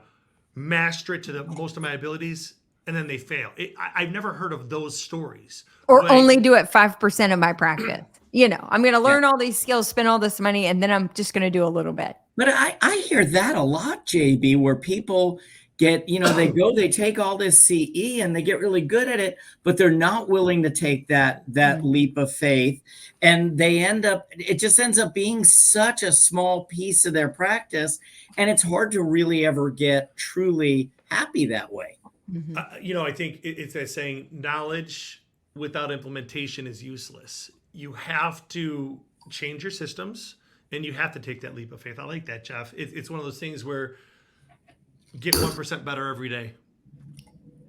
master it to the most of my abilities. And then they fail. I've never heard of those stories. Or only do it 5% of my practice. I'm going to learn all these skills, spend all this money, and then I'm just going to do a little bit. But I hear that a lot, JB, where people get, they take all this CE and they get really good at it, but they're not willing to take that leap of faith. And it just ends up being such a small piece of their practice. And it's hard to really ever get truly happy that way. Mm-hmm. I think it's that saying, knowledge without implementation is useless. You have to change your systems and you have to take that leap of faith. I like that, Jeff. It's one of those things where get 1% better every day.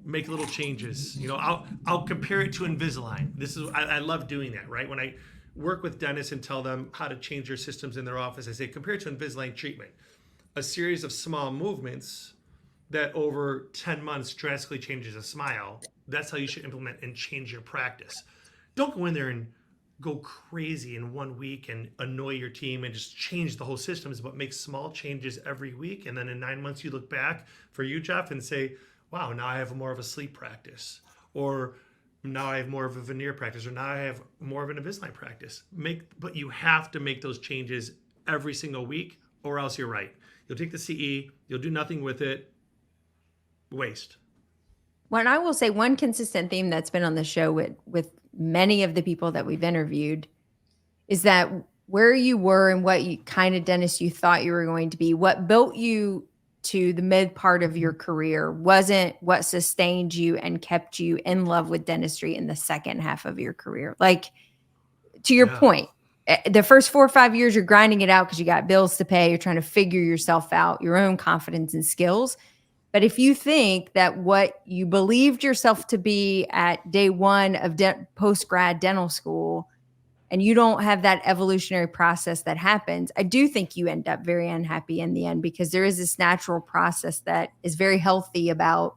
Make little changes. I'll compare it to Invisalign. I love doing that, right? When I work with dentists and tell them how to change their systems in their office, I say, compare it to Invisalign treatment. A series of small movements that over 10 months drastically changes a smile. That's how you should implement and change your practice. Don't go in there and go crazy in 1 week and annoy your team and just change the whole systems, but make small changes every week. And then in 9 months, you look back for you, Jeff, and say, wow, now I have more of a sleep practice, or now I have more of a veneer practice, or now I have more of an Invisalign practice. But you have to make those changes every single week, or else you're right. You'll take the CE, you'll do nothing with it. Waste. Well, and I will say one consistent theme that's been on the show with many of the people that we've interviewed is that where you were and what kind of dentist you thought you were going to be, what built you to the mid part of your career wasn't what sustained you and kept you in love with dentistry in the second half of your career. Like, to your point, the first 4 or 5 years, you're grinding it out because you got bills to pay. You're trying to figure yourself out, your own confidence and skills. But if you think that what you believed yourself to be at day one of post-grad dental school, and you don't have that evolutionary process that happens, I do think you end up very unhappy in the end, because there is this natural process that is very healthy about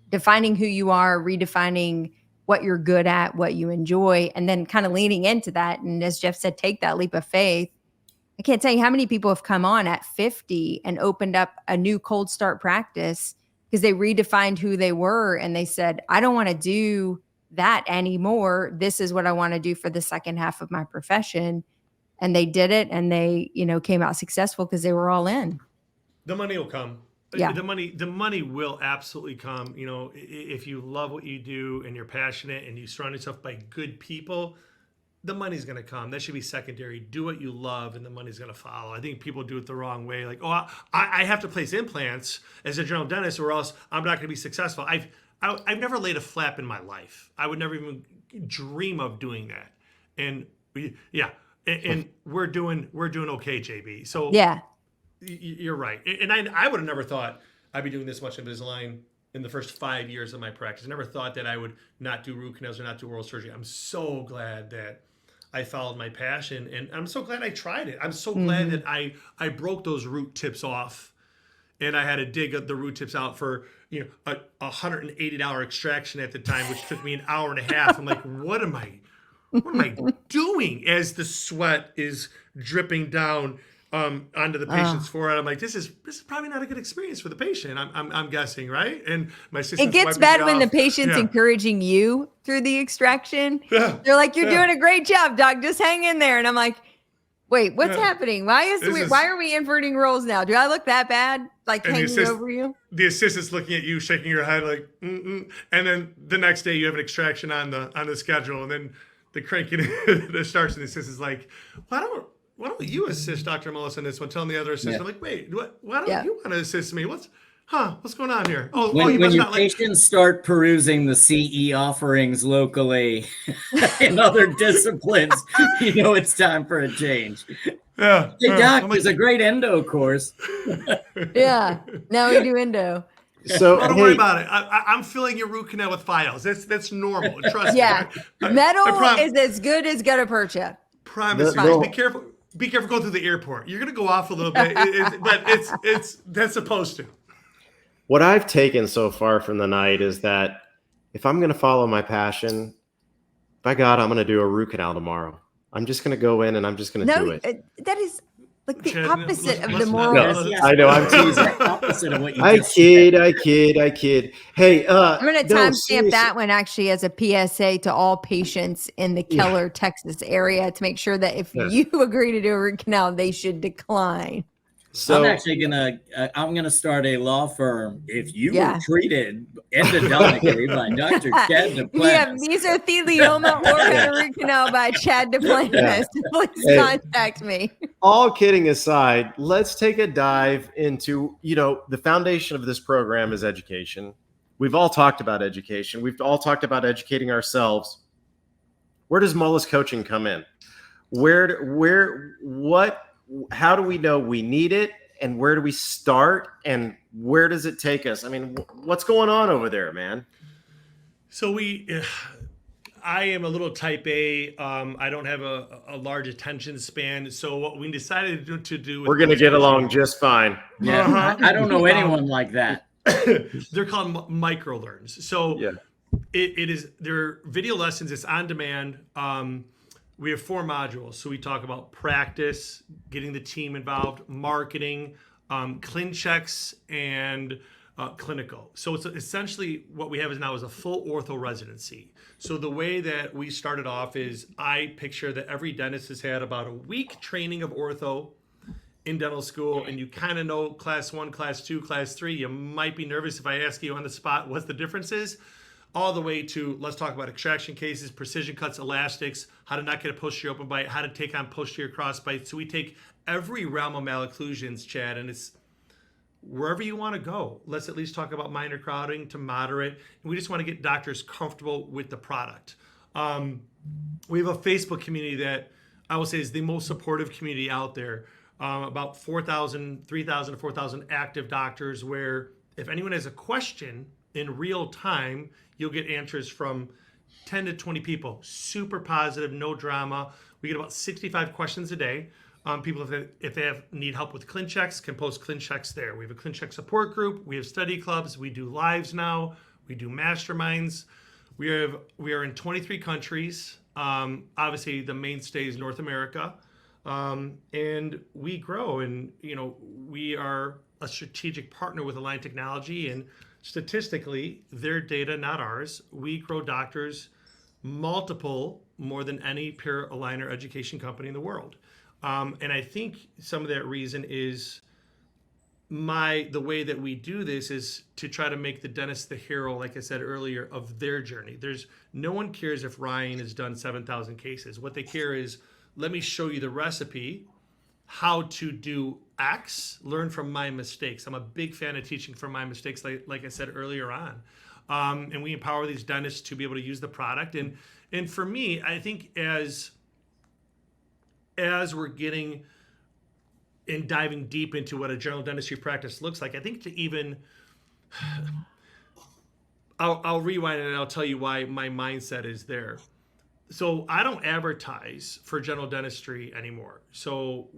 defining who you are, redefining what you're good at, what you enjoy, and then kind of leaning into that. And as Jeff said, take that leap of faith. I can't tell you how many people have come on at 50 and opened up a new cold start practice because they redefined who they were and they said, I don't want to do that anymore. This is what I want to do for the second half of my profession. And they did it, and they, came out successful because they were all in. The money will come. Yeah. The money will absolutely come. You know, if you love what you do and you're passionate and you surround yourself by good people, the money's going to come. That should be secondary. Do what you love and the money's going to follow. I think people do it the wrong way. Like, oh, I have to place implants as a general dentist or else I'm not going to be successful. I've never laid a flap in my life. I would never even dream of doing that. And and we're doing okay, JB. So yeah, you're right. And I would have never thought I'd be doing this much Invisalign in the first 5 years of my practice. I never thought that I would not do root canals or not do oral surgery. I'm so glad that I followed my passion, and I'm so glad I tried it. I'm so glad that I broke those root tips off, and I had to dig the root tips out for a $180 extraction at the time, which took me an hour and a half. I'm like, what am I doing? As the sweat is dripping down onto the patient's forehead, I'm like, this is probably not a good experience for the patient. I'm guessing, right? And my sister. It gets bad when the patient's encouraging you through the extraction. Yeah. They're like, "You're doing a great job, doc. Just hang in there." And I'm like, "Wait, what's happening? Why are we inverting roles now? Do I look that bad? Like hanging over you?" The assistant's looking at you, shaking your head like, and then the next day you have an extraction on the schedule, and then the cranking that starts, and the assistant's like, why don't you assist Dr. Molis on this one? Telling the other assistant, I'm like, wait, why don't you want to assist me? What's going on here? When your patients start perusing the CE offerings locally in other disciplines, you know it's time for a change. Yeah. Hey, doc, there's a great endo course. Yeah. Now we do endo. So don't worry about it. I'm filling your root canal with files. That's normal. Trust me. Metal is as good as gutta percha. Promise you. Be careful. Be careful going through the airport. You're gonna go off a little bit, but that's supposed to. What I've taken so far from the night is that if I'm gonna follow my passion, by God, I'm gonna do a root canal tomorrow. I'm just gonna go in and I'm just gonna do it. That is like the opposite of the moral. I know. I'm teasing. Opposite of what you I kid. Hey, I'm going to timestamp that one actually as a PSA to all patients in the Keller, Texas area to make sure that if you agree to do a root canal, they should decline. So I'm actually gonna start a law firm. If you were treated endodontically by Dr. Chad Duplantis. Mesothelioma or a root canal by Chad Duplantis. Please contact me. All kidding aside, let's take a dive into, the foundation of this program is education. We've all talked about education. We've all talked about educating ourselves. Where does Molis Coaching come in? How do we know we need it, and where do we start, and where does it take us? I mean, what's going on over there, man? So I am a little type A. I don't have a large attention span. So what we decided to do we're going to get along just fine. Yeah, I don't know anyone like that. They're called microlearns. So they're video lessons. It's on demand. We have 4 modules. So we talk about practice, getting the team involved, marketing, ClinChecks, and clinical. So it's essentially what we have now is a full ortho residency. So the way that we started off is I picture that every dentist has had about a week training of ortho in dental school, and you kind of know class 1, class 2, class 3. You might be nervous if I ask you on the spot what the difference is. All the way to let's talk about extraction cases, precision cuts, elastics, how to not get a posterior open bite, how to take on posterior cross bite. So we take every realm of malocclusions, Chad, and it's wherever you want to go. Let's at least talk about minor crowding to moderate. And we just want to get doctors comfortable with the product. We have a Facebook community that I will say is the most supportive community out there. About 3,000 to 4,000 active doctors, where if anyone has a question in real time, you'll get answers from 10 to 20 people. Super positive, no drama. We get about 65 questions a day. People, if they need help with ClinChecks, can post ClinChecks there. We have a ClinCheck support group. We have study clubs. We do lives now. We do masterminds. We are in 23 countries. Obviously, the mainstay is North America. And we grow. And, we are a strategic partner with Align Technology, and statistically, their data, not ours. We grow doctors more than any peer aligner education company in the world. And I think some of that reason is the way that we do this is to try to make the dentist the hero, like I said earlier, of their journey. No one cares if Ryan has done 7,000 cases. What they care is, let me show you the recipe, how to do X, learn from my mistakes. I'm a big fan of teaching from my mistakes, like I said earlier on. And we empower these dentists to be able to use the product. And for me, I think as we're getting and diving deep into what a general dentistry practice looks like, I think to even, I'll rewind and I'll tell you why my mindset is there. So I don't advertise for general dentistry anymore. So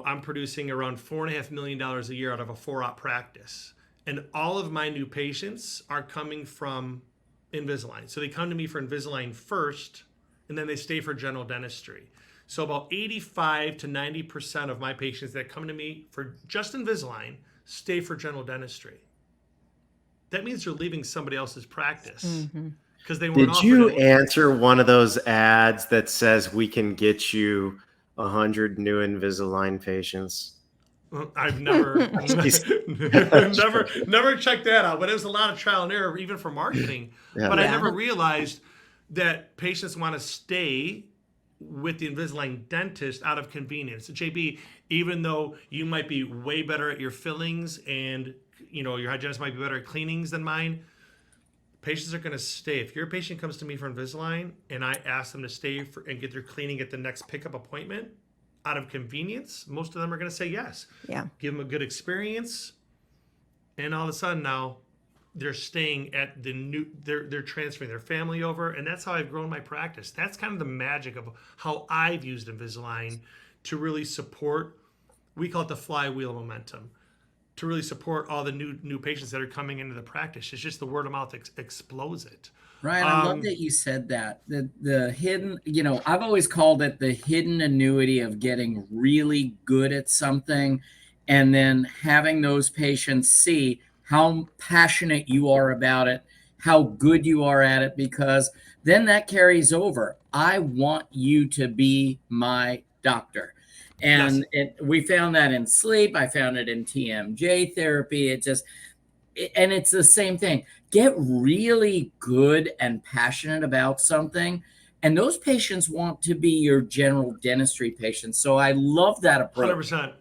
I'm producing around $4.5 million a year out of a 4-op practice. And all of my new patients are coming from Invisalign. So they come to me for Invisalign first, and then they stay for general dentistry. So about 85 to 90% of my patients that come to me for just Invisalign stay for general dentistry. That means you're leaving somebody else's practice because they weren't offered. Did you answer one of those ads that says we can get you 100 new Invisalign patients? I've never checked that out, but it was a lot of trial and error, even for marketing. But I never realized that patients want to stay with the Invisalign dentist out of convenience. So JB, even though you might be way better at your fillings and your hygienist might be better at cleanings than mine, patients are going to stay. If your patient comes to me for Invisalign and I ask them to stay and get their cleaning at the next pickup appointment out of convenience, most of them are going to say yes. Yeah. Give them a good experience. And all of a sudden now they're staying at they're transferring their family over. And that's how I've grown my practice. That's kind of the magic of how I've used Invisalign to really support, we call it the flywheel momentum, to really support all the new patients that are coming into the practice. It's just the word of mouth explodes it. Ryan, I love that you said that. The hidden, I've always called it the hidden annuity of getting really good at something and then having those patients see how passionate you are about it, how good you are at it, because then that carries over. I want you to be my doctor. And we found that in sleep. I found it in TMJ therapy. And it's the same thing. Get really good and passionate about something. And those patients want to be your general dentistry patients. So I love that approach. 100%.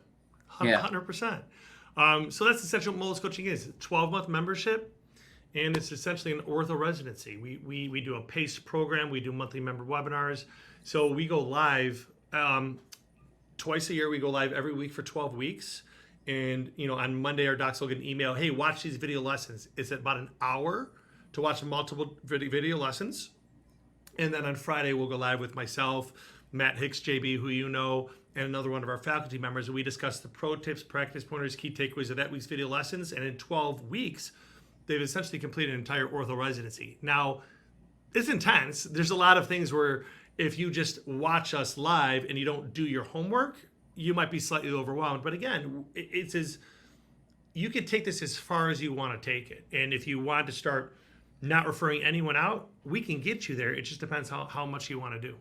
100%. So that's essentially what Molis Coaching is. 12-month membership. And it's essentially an ortho residency. We do a PACE program. We do monthly member webinars. So we go live twice a year. We go live every week for 12 weeks. And, on Monday, our docs will get an email, hey, watch these video lessons. It's about an hour to watch multiple video lessons. And then on Friday, we'll go live with myself, Matt Hicks, JB, who and another one of our faculty members. And we discuss the pro tips, practice pointers, key takeaways of that week's video lessons. And in 12 weeks, they've essentially completed an entire ortho residency. Now, it's intense. There's a lot of things where if you just watch us live and you don't do your homework, you might be slightly overwhelmed. But again, you can take this as far as you want to take it. And if you want to start not referring anyone out, we can get you there. It just depends how much you want to do.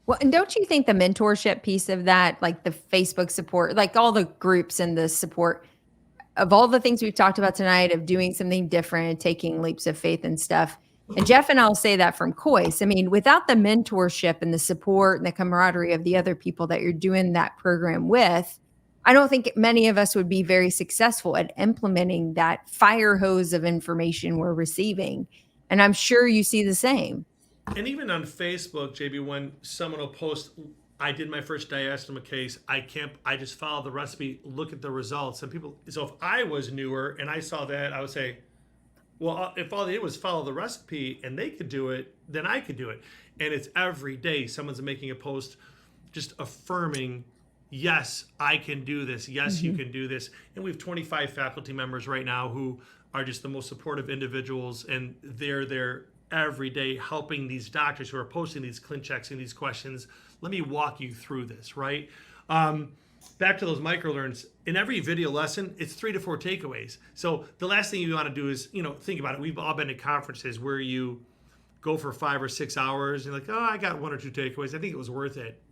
Well, and don't you think the mentorship piece of that, like the Facebook support, like all the groups and the support of all the things we've talked about tonight, of doing something different, taking leaps of faith and stuff. And Jeff and I'll say that from Kois. I mean, without the mentorship and the support and the camaraderie of the other people that you're doing that program with, I don't think many of us would be very successful at implementing that fire hose of information we're receiving. And I'm sure you see the same. And even on Facebook, JB, when someone will post, I did my first diastema case, I just follow the recipe, look at the results. And so if I was newer and I saw that, I would say, well, if all they did was follow the recipe and they could do it, then I could do it. And it's every day someone's making a post just affirming, yes, I can do this. Yes, you can do this. And we have 25 faculty members right now who are just the most supportive individuals. And they're there every day helping these doctors who are posting these ClinChecks and these questions. Let me walk you through this, right? Back to those microlearns. In every video lesson, it's 3 to 4 takeaways. So the last thing you want to do is, think about it. We've all been to conferences where you go for 5 or 6 hours and you're like, oh, I got 1 or 2 takeaways. I think it was worth it.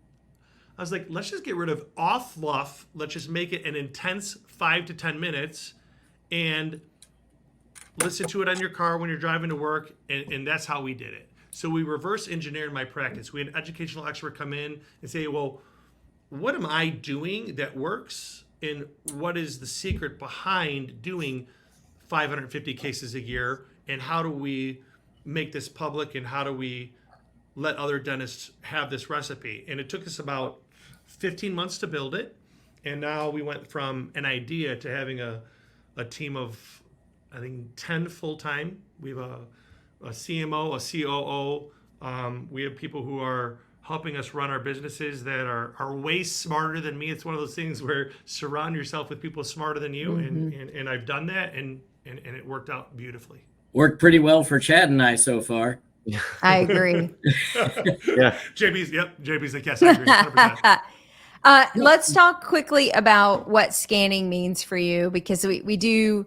I was like, let's just get rid of all fluff. Let's just make it an intense 5 to 10 minutes and listen to it on your car when you're driving to work. And that's how we did it. So we reverse engineered my practice. We had an educational expert come in and say, well, what am I doing that works? And what is the secret behind doing 550 cases a year? And how do we make this public? And how do we let other dentists have this recipe? And it took us about 15 months to build it. And now we went from an idea to having a team of, I think, 10 full-time. We have a CMO, a COO. We have people who are helping us run our businesses that are way smarter than me. It's one of those things where surround yourself with people smarter than you. And I've done that, and it worked out beautifully. Worked pretty well for Chad and I so far. I agree. Yeah. JB's like, yes, I agree. 100%. Let's talk quickly about what scanning means for you, because we do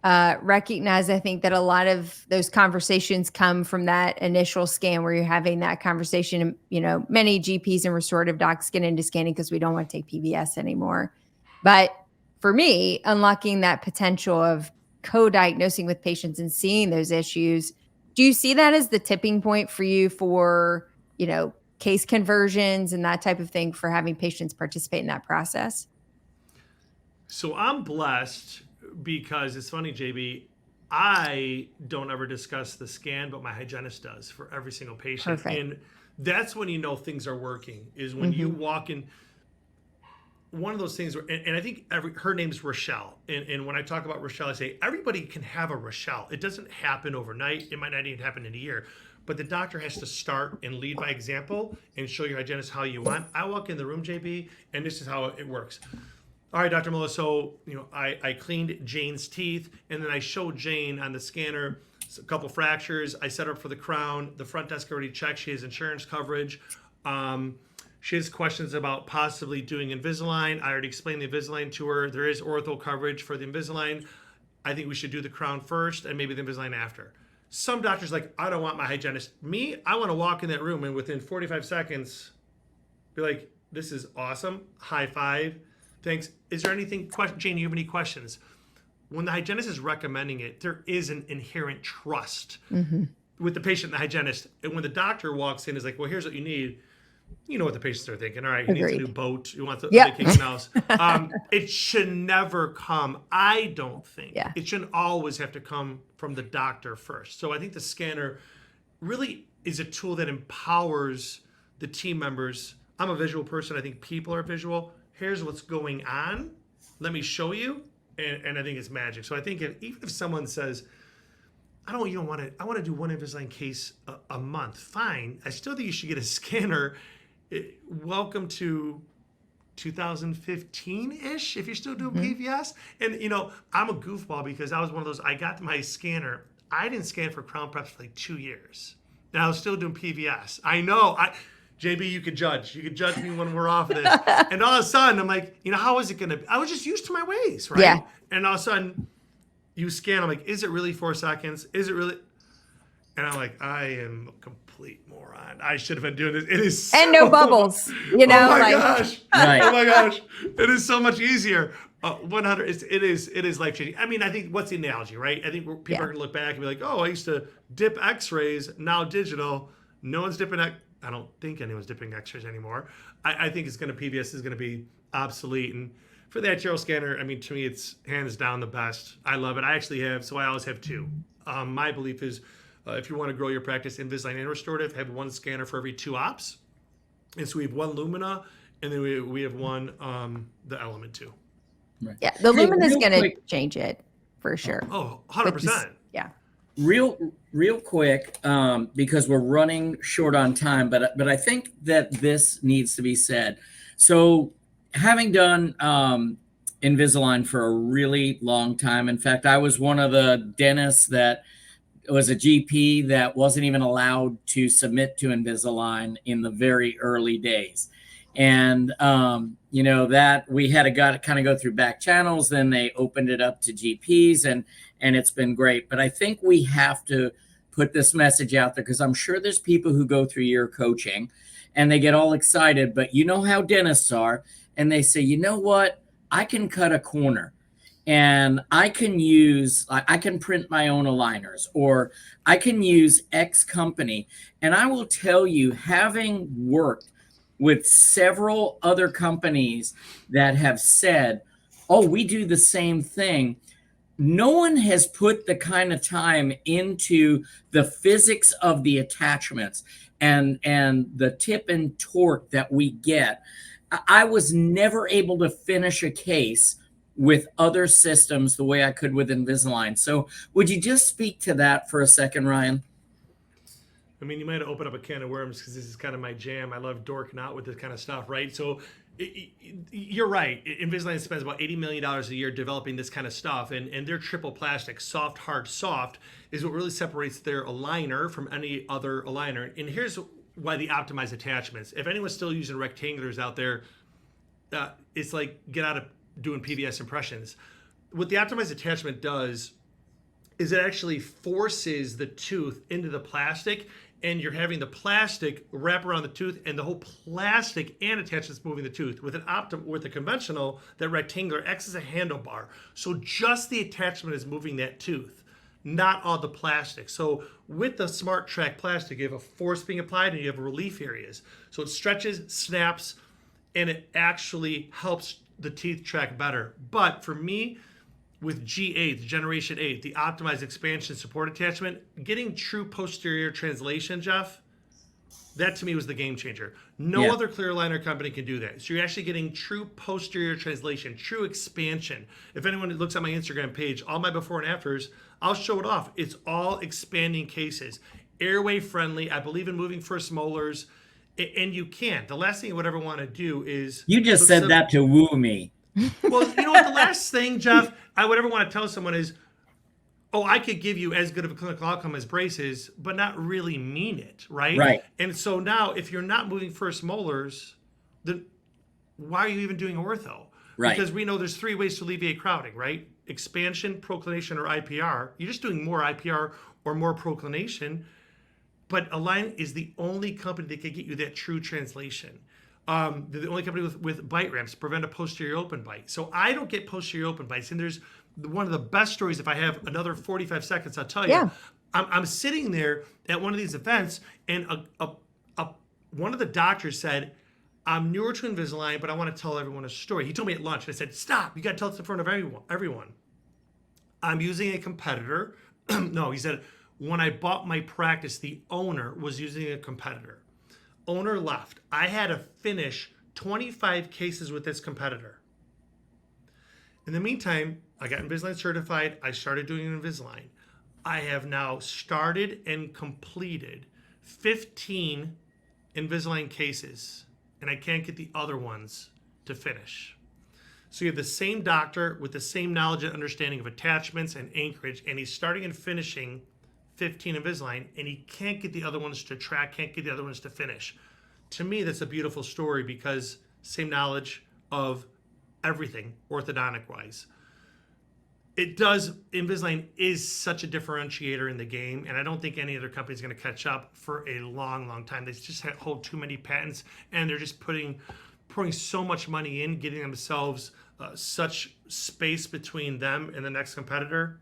recognize, I think, that a lot of those conversations come from that initial scan where you're having that conversation. You know, many GPs and restorative docs get into scanning because we don't want to take PVS anymore. But for me, unlocking that potential of co-diagnosing with patients and seeing those issues, do you see that as the tipping point for you for, you know, case conversions and that type of thing, for having patients participate in that process? So I'm blessed because it's funny, JB, I don't ever discuss the scan, but my hygienist does for every single patient. Perfect. And that's when you know things are working, is when you walk in. One of those things where, and I think her name's Rochelle. And when I talk about Rochelle, I say everybody can have a Rochelle. It doesn't happen overnight. It might not even happen in a year. But the doctor has to start and lead by example and show your hygienist how you want. I walk in the room, JB, and this is how it works. All right, Dr. Molis, so I cleaned Jane's teeth, and then I showed Jane on the scanner a couple fractures. I set her up for the crown. The front desk already checked. She has insurance coverage. She has questions about possibly doing Invisalign. I already explained the Invisalign to her. There is ortho coverage for the Invisalign. I think we should do the crown first and maybe the Invisalign after. Some doctors like, I don't want my hygienist. Me, I want to walk in that room and within 45 seconds be like, this is awesome. High five. Thanks. Is there anything, Jane, do you have any questions? When the hygienist is recommending it, there is an inherent trust with the patient and the hygienist. And when the doctor walks in, is like, well, here's what you need. You know what the patients are thinking. All right, he needs a new boat. He wants a vacation house. It should never come, I don't think. Yeah. It shouldn't always have to come from the doctor first. So I think the scanner really is a tool that empowers the team members. I'm a visual person. I think people are visual. Here's what's going on. Let me show you. And I think it's magic. So I think even if someone says, I want to do one Invisalign case a month, fine. I still think you should get a scanner. Welcome to 2015-ish, if you're still doing PVS. And, I'm a goofball because I was one of those, I got my scanner. I didn't scan for crown preps for like 2 years. And I was still doing PVS. I know. JB, you could judge. You could judge me when we're off of this. And all of a sudden, I'm like, how is it going to be? I was just used to my ways, right? Yeah. And all of a sudden, you scan. I'm like, is it really 4 seconds? Is it really? And I'm like, I am a complete moron. I should have been doing this. It is and no bubbles, Oh my gosh. Right. Oh my gosh. It is so much easier. 100. It is life changing. I mean, I think what's the analogy, right? I think people are going to look back and be like, oh, I used to dip X-rays, now digital. No one's dipping I don't think anyone's dipping X-rays anymore. I think PVS is going to be obsolete. And for the arterial scanner, I mean, to me, it's hands down the best. I love it. I always have two. My belief is if you want to grow your practice, Invisalign and restorative, have one scanner for every 2 ops. And so we have one Lumina, and then we have one, the Element 2. Right. Yeah, the Lumina is going to change it for sure. Oh, 100%. Yeah. Real quick, because we're running short on time, but I think that this needs to be said. So having done Invisalign for a really long time, in fact, I was one of the dentists that was a GP that wasn't even allowed to submit to Invisalign in the very early days. And, that we had to kind of go through back channels. Then they opened it up to GPs and it's been great. But I think we have to put this message out there because I'm sure there's people who go through your coaching and they get all excited, but you know how dentists are. And they say, you know what? I can cut a corner. and I can print my own aligners, or I can use X company. And I will tell you, having worked with several other companies that have said, oh, we do the same thing, no one has put the kind of time into the physics of the attachments and the tip and torque that we get. I was never able to finish a case with other systems the way I could with Invisalign. So would you just speak to that for a second, Ryan? I mean, you might have opened up a can of worms because this is kind of my jam. I love dorking out with this kind of stuff, right? So you're right. Invisalign spends about $80 million a year developing this kind of stuff, and their triple plastic, soft, hard, soft, is what really separates their aligner from any other aligner. And here's why the optimized attachments. If anyone's still using rectangulars out there, it's like get out of doing PBS impressions. What the optimized attachment does is it actually forces the tooth into the plastic, and you're having the plastic wrap around the tooth, and the whole plastic and attachments moving the tooth. With a conventional, that rectangular acts as a handlebar. So just the attachment is moving that tooth, not all the plastic. So with the Smart Track plastic, you have a force being applied and you have relief areas. So it stretches, snaps, and it actually helps the teeth track better. But for me, with G8, Generation 8, the optimized expansion support attachment, getting true posterior translation, Jeff, that to me was the game changer. No other clear aligner company can do that. So you're actually getting true posterior translation, true expansion. If anyone looks at my Instagram page, all my before and afters, I'll show it off. It's all expanding cases. Airway friendly. I believe in moving first molars. And you can. The last thing you would ever want to do is... You just said that to woo me. Well, you know what? The last thing, Jeff, I would ever want to tell someone is, oh, I could give you as good of a clinical outcome as braces, but not really mean it, right? Right. And so now, if you're not moving first molars, then why are you even doing ortho? Right. Because we know there's 3 ways to alleviate crowding, right? Expansion, proclination, or IPR. You're just doing more IPR or more proclination, but Align is the only company that can get you that true translation. They're the only company with bite ramps to prevent a posterior open bite. So I don't get posterior open bites. And there's one of the best stories. If I have another 45 seconds, I'll tell you. Yeah. I'm sitting there at one of these events, and one of the doctors said, I'm newer to Invisalign, but I want to tell everyone a story. He told me at lunch. I said, stop. You got to tell this in front of everyone. I'm using a competitor. No, he said, when I bought my practice, the owner was using a competitor. Owner left. I had to finish 25 cases with this competitor. In the meantime, I got Invisalign certified. I started doing Invisalign. I have now started and completed 15 Invisalign cases, and I can't get the other ones to finish. So you have the same doctor with the same knowledge and understanding of attachments and anchorage, and he's starting and finishing 15 Invisalign, and he can't get the other ones to track, can't get the other ones to finish. To me, that's a beautiful story because same knowledge of everything orthodontic-wise. Invisalign is such a differentiator in the game, and I don't think any other company is going to catch up for a long, long time. They just hold too many patents, and they're just pouring so much money in, getting themselves such space between them and the next competitor.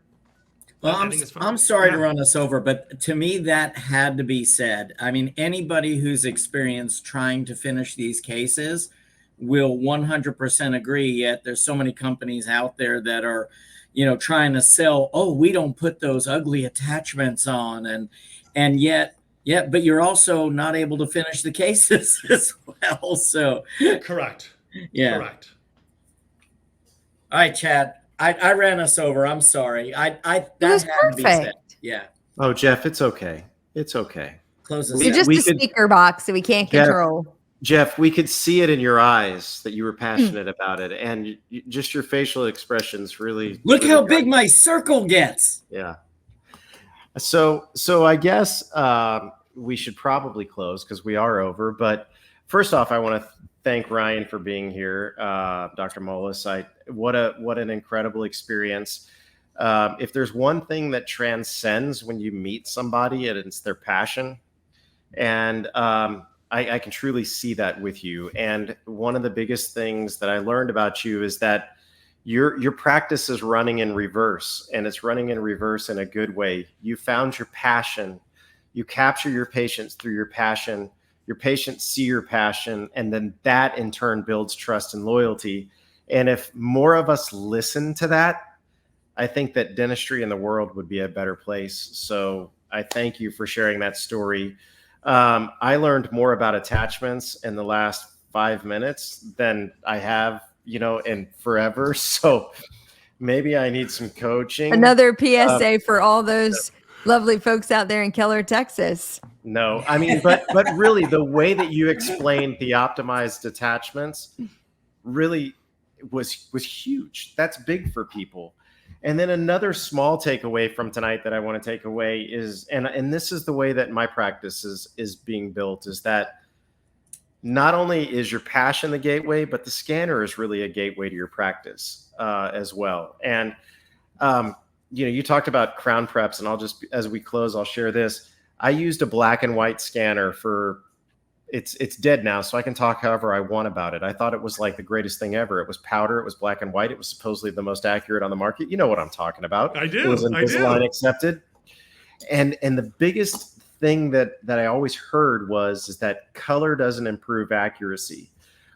Well, I'm sorry to run us over, but to me, that had to be said. I mean, anybody who's experienced trying to finish these cases will 100% agree, yet there's so many companies out there that are, trying to sell, oh, we don't put those ugly attachments on. And yet, but you're also not able to finish the cases as well. So correct. Yeah. Correct. All right, Chad. I ran us over. I'm sorry. That was had to be said. perfect. Yeah. Oh, Jeff, it's okay. It's okay. Close this You're out. just a speaker box that we can't control. Jeff, we could see it in your eyes that you were passionate about it, and just your facial expressions really. Look how big my circle gets. Yeah. So I guess we should probably close because we are over. But first off, I want to thank Ryan for being here, Dr. Molis. What an incredible experience. If there's one thing that transcends when you meet somebody, it's their passion. And I can truly see that with you. And one of the biggest things that I learned about you is that your practice is running in reverse, and it's running in reverse in a good way. You found your passion. You capture your patients through your passion. Your patients see your passion, and then that in turn builds trust and loyalty. And if more of us listen to that, I think that dentistry in the world would be a better place. So I thank you for sharing that story. I learned more about attachments in the last 5 minutes than I have, in forever. So maybe I need some coaching. Another PSA for all those lovely folks out there in Keller, Texas. No, I mean, but really the way that you explained the optimized attachments really was huge. That's big for people. And then another small takeaway from tonight that I want to take away is, and this is the way that my practice is being built, is that not only is your passion the gateway, but the scanner is really a gateway to your practice as well. And, you talked about crown preps, and I'll just, as we close, I'll share this. I used a black and white scanner for, it's dead now, so I can talk however I want about it. I thought it was like the greatest thing ever. It was powder. It was black and white. It was supposedly the most accurate on the market. You know what I'm talking about. I do. It was Invisalign accepted. And the biggest thing that I always heard is that color doesn't improve accuracy.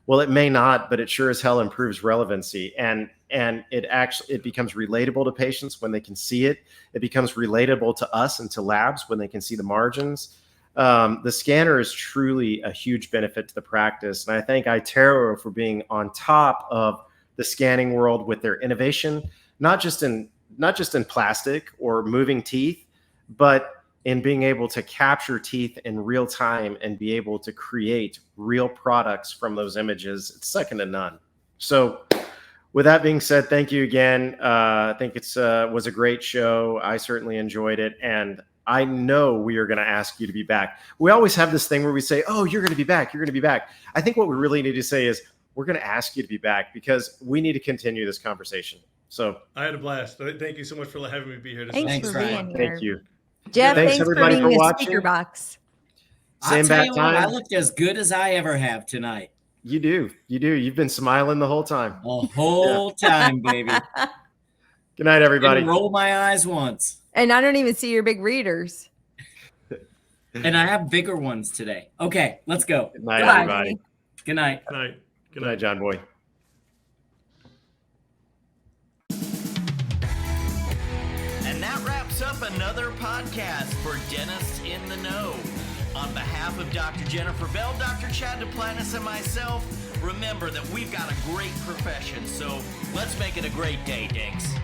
Well, it may not, but it sure as hell improves relevancy. And it becomes relatable to patients when they can see it. It becomes relatable to us and to labs when they can see the margins. The scanner is truly a huge benefit to the practice. And I thank iTero for being on top of the scanning world with their innovation, not just in plastic or moving teeth, but in being able to capture teeth in real time and be able to create real products from those images. It's second to none. So with that being said, thank you again. I think it was a great show. I certainly enjoyed it. And I know we are going to ask you to be back. We always have this thing where we say, oh, you're going to be back. You're going to be back. I think what we really need to say is we're going to ask you to be back because we need to continue this conversation. So I had a blast. Thank you so much for having me be here. Thanks for being here. Thank you. Jeff, thanks everybody for being for a watching. speaker box. Same back time. I looked as good as I ever have tonight. You do. You've been smiling the whole time. The whole time, baby. Good night, everybody. Didn't roll my eyes once. And I don't even see your big readers. And I have bigger ones today. Okay, let's go. Good night, everybody. Good night. Good night. Good night, John Boy. And that wraps up another podcast for Dentists in the Know. On behalf of Dr. Jennifer Bell, Dr. Chad Duplantis, and myself, remember that we've got a great profession, so let's make it a great day, Dinks.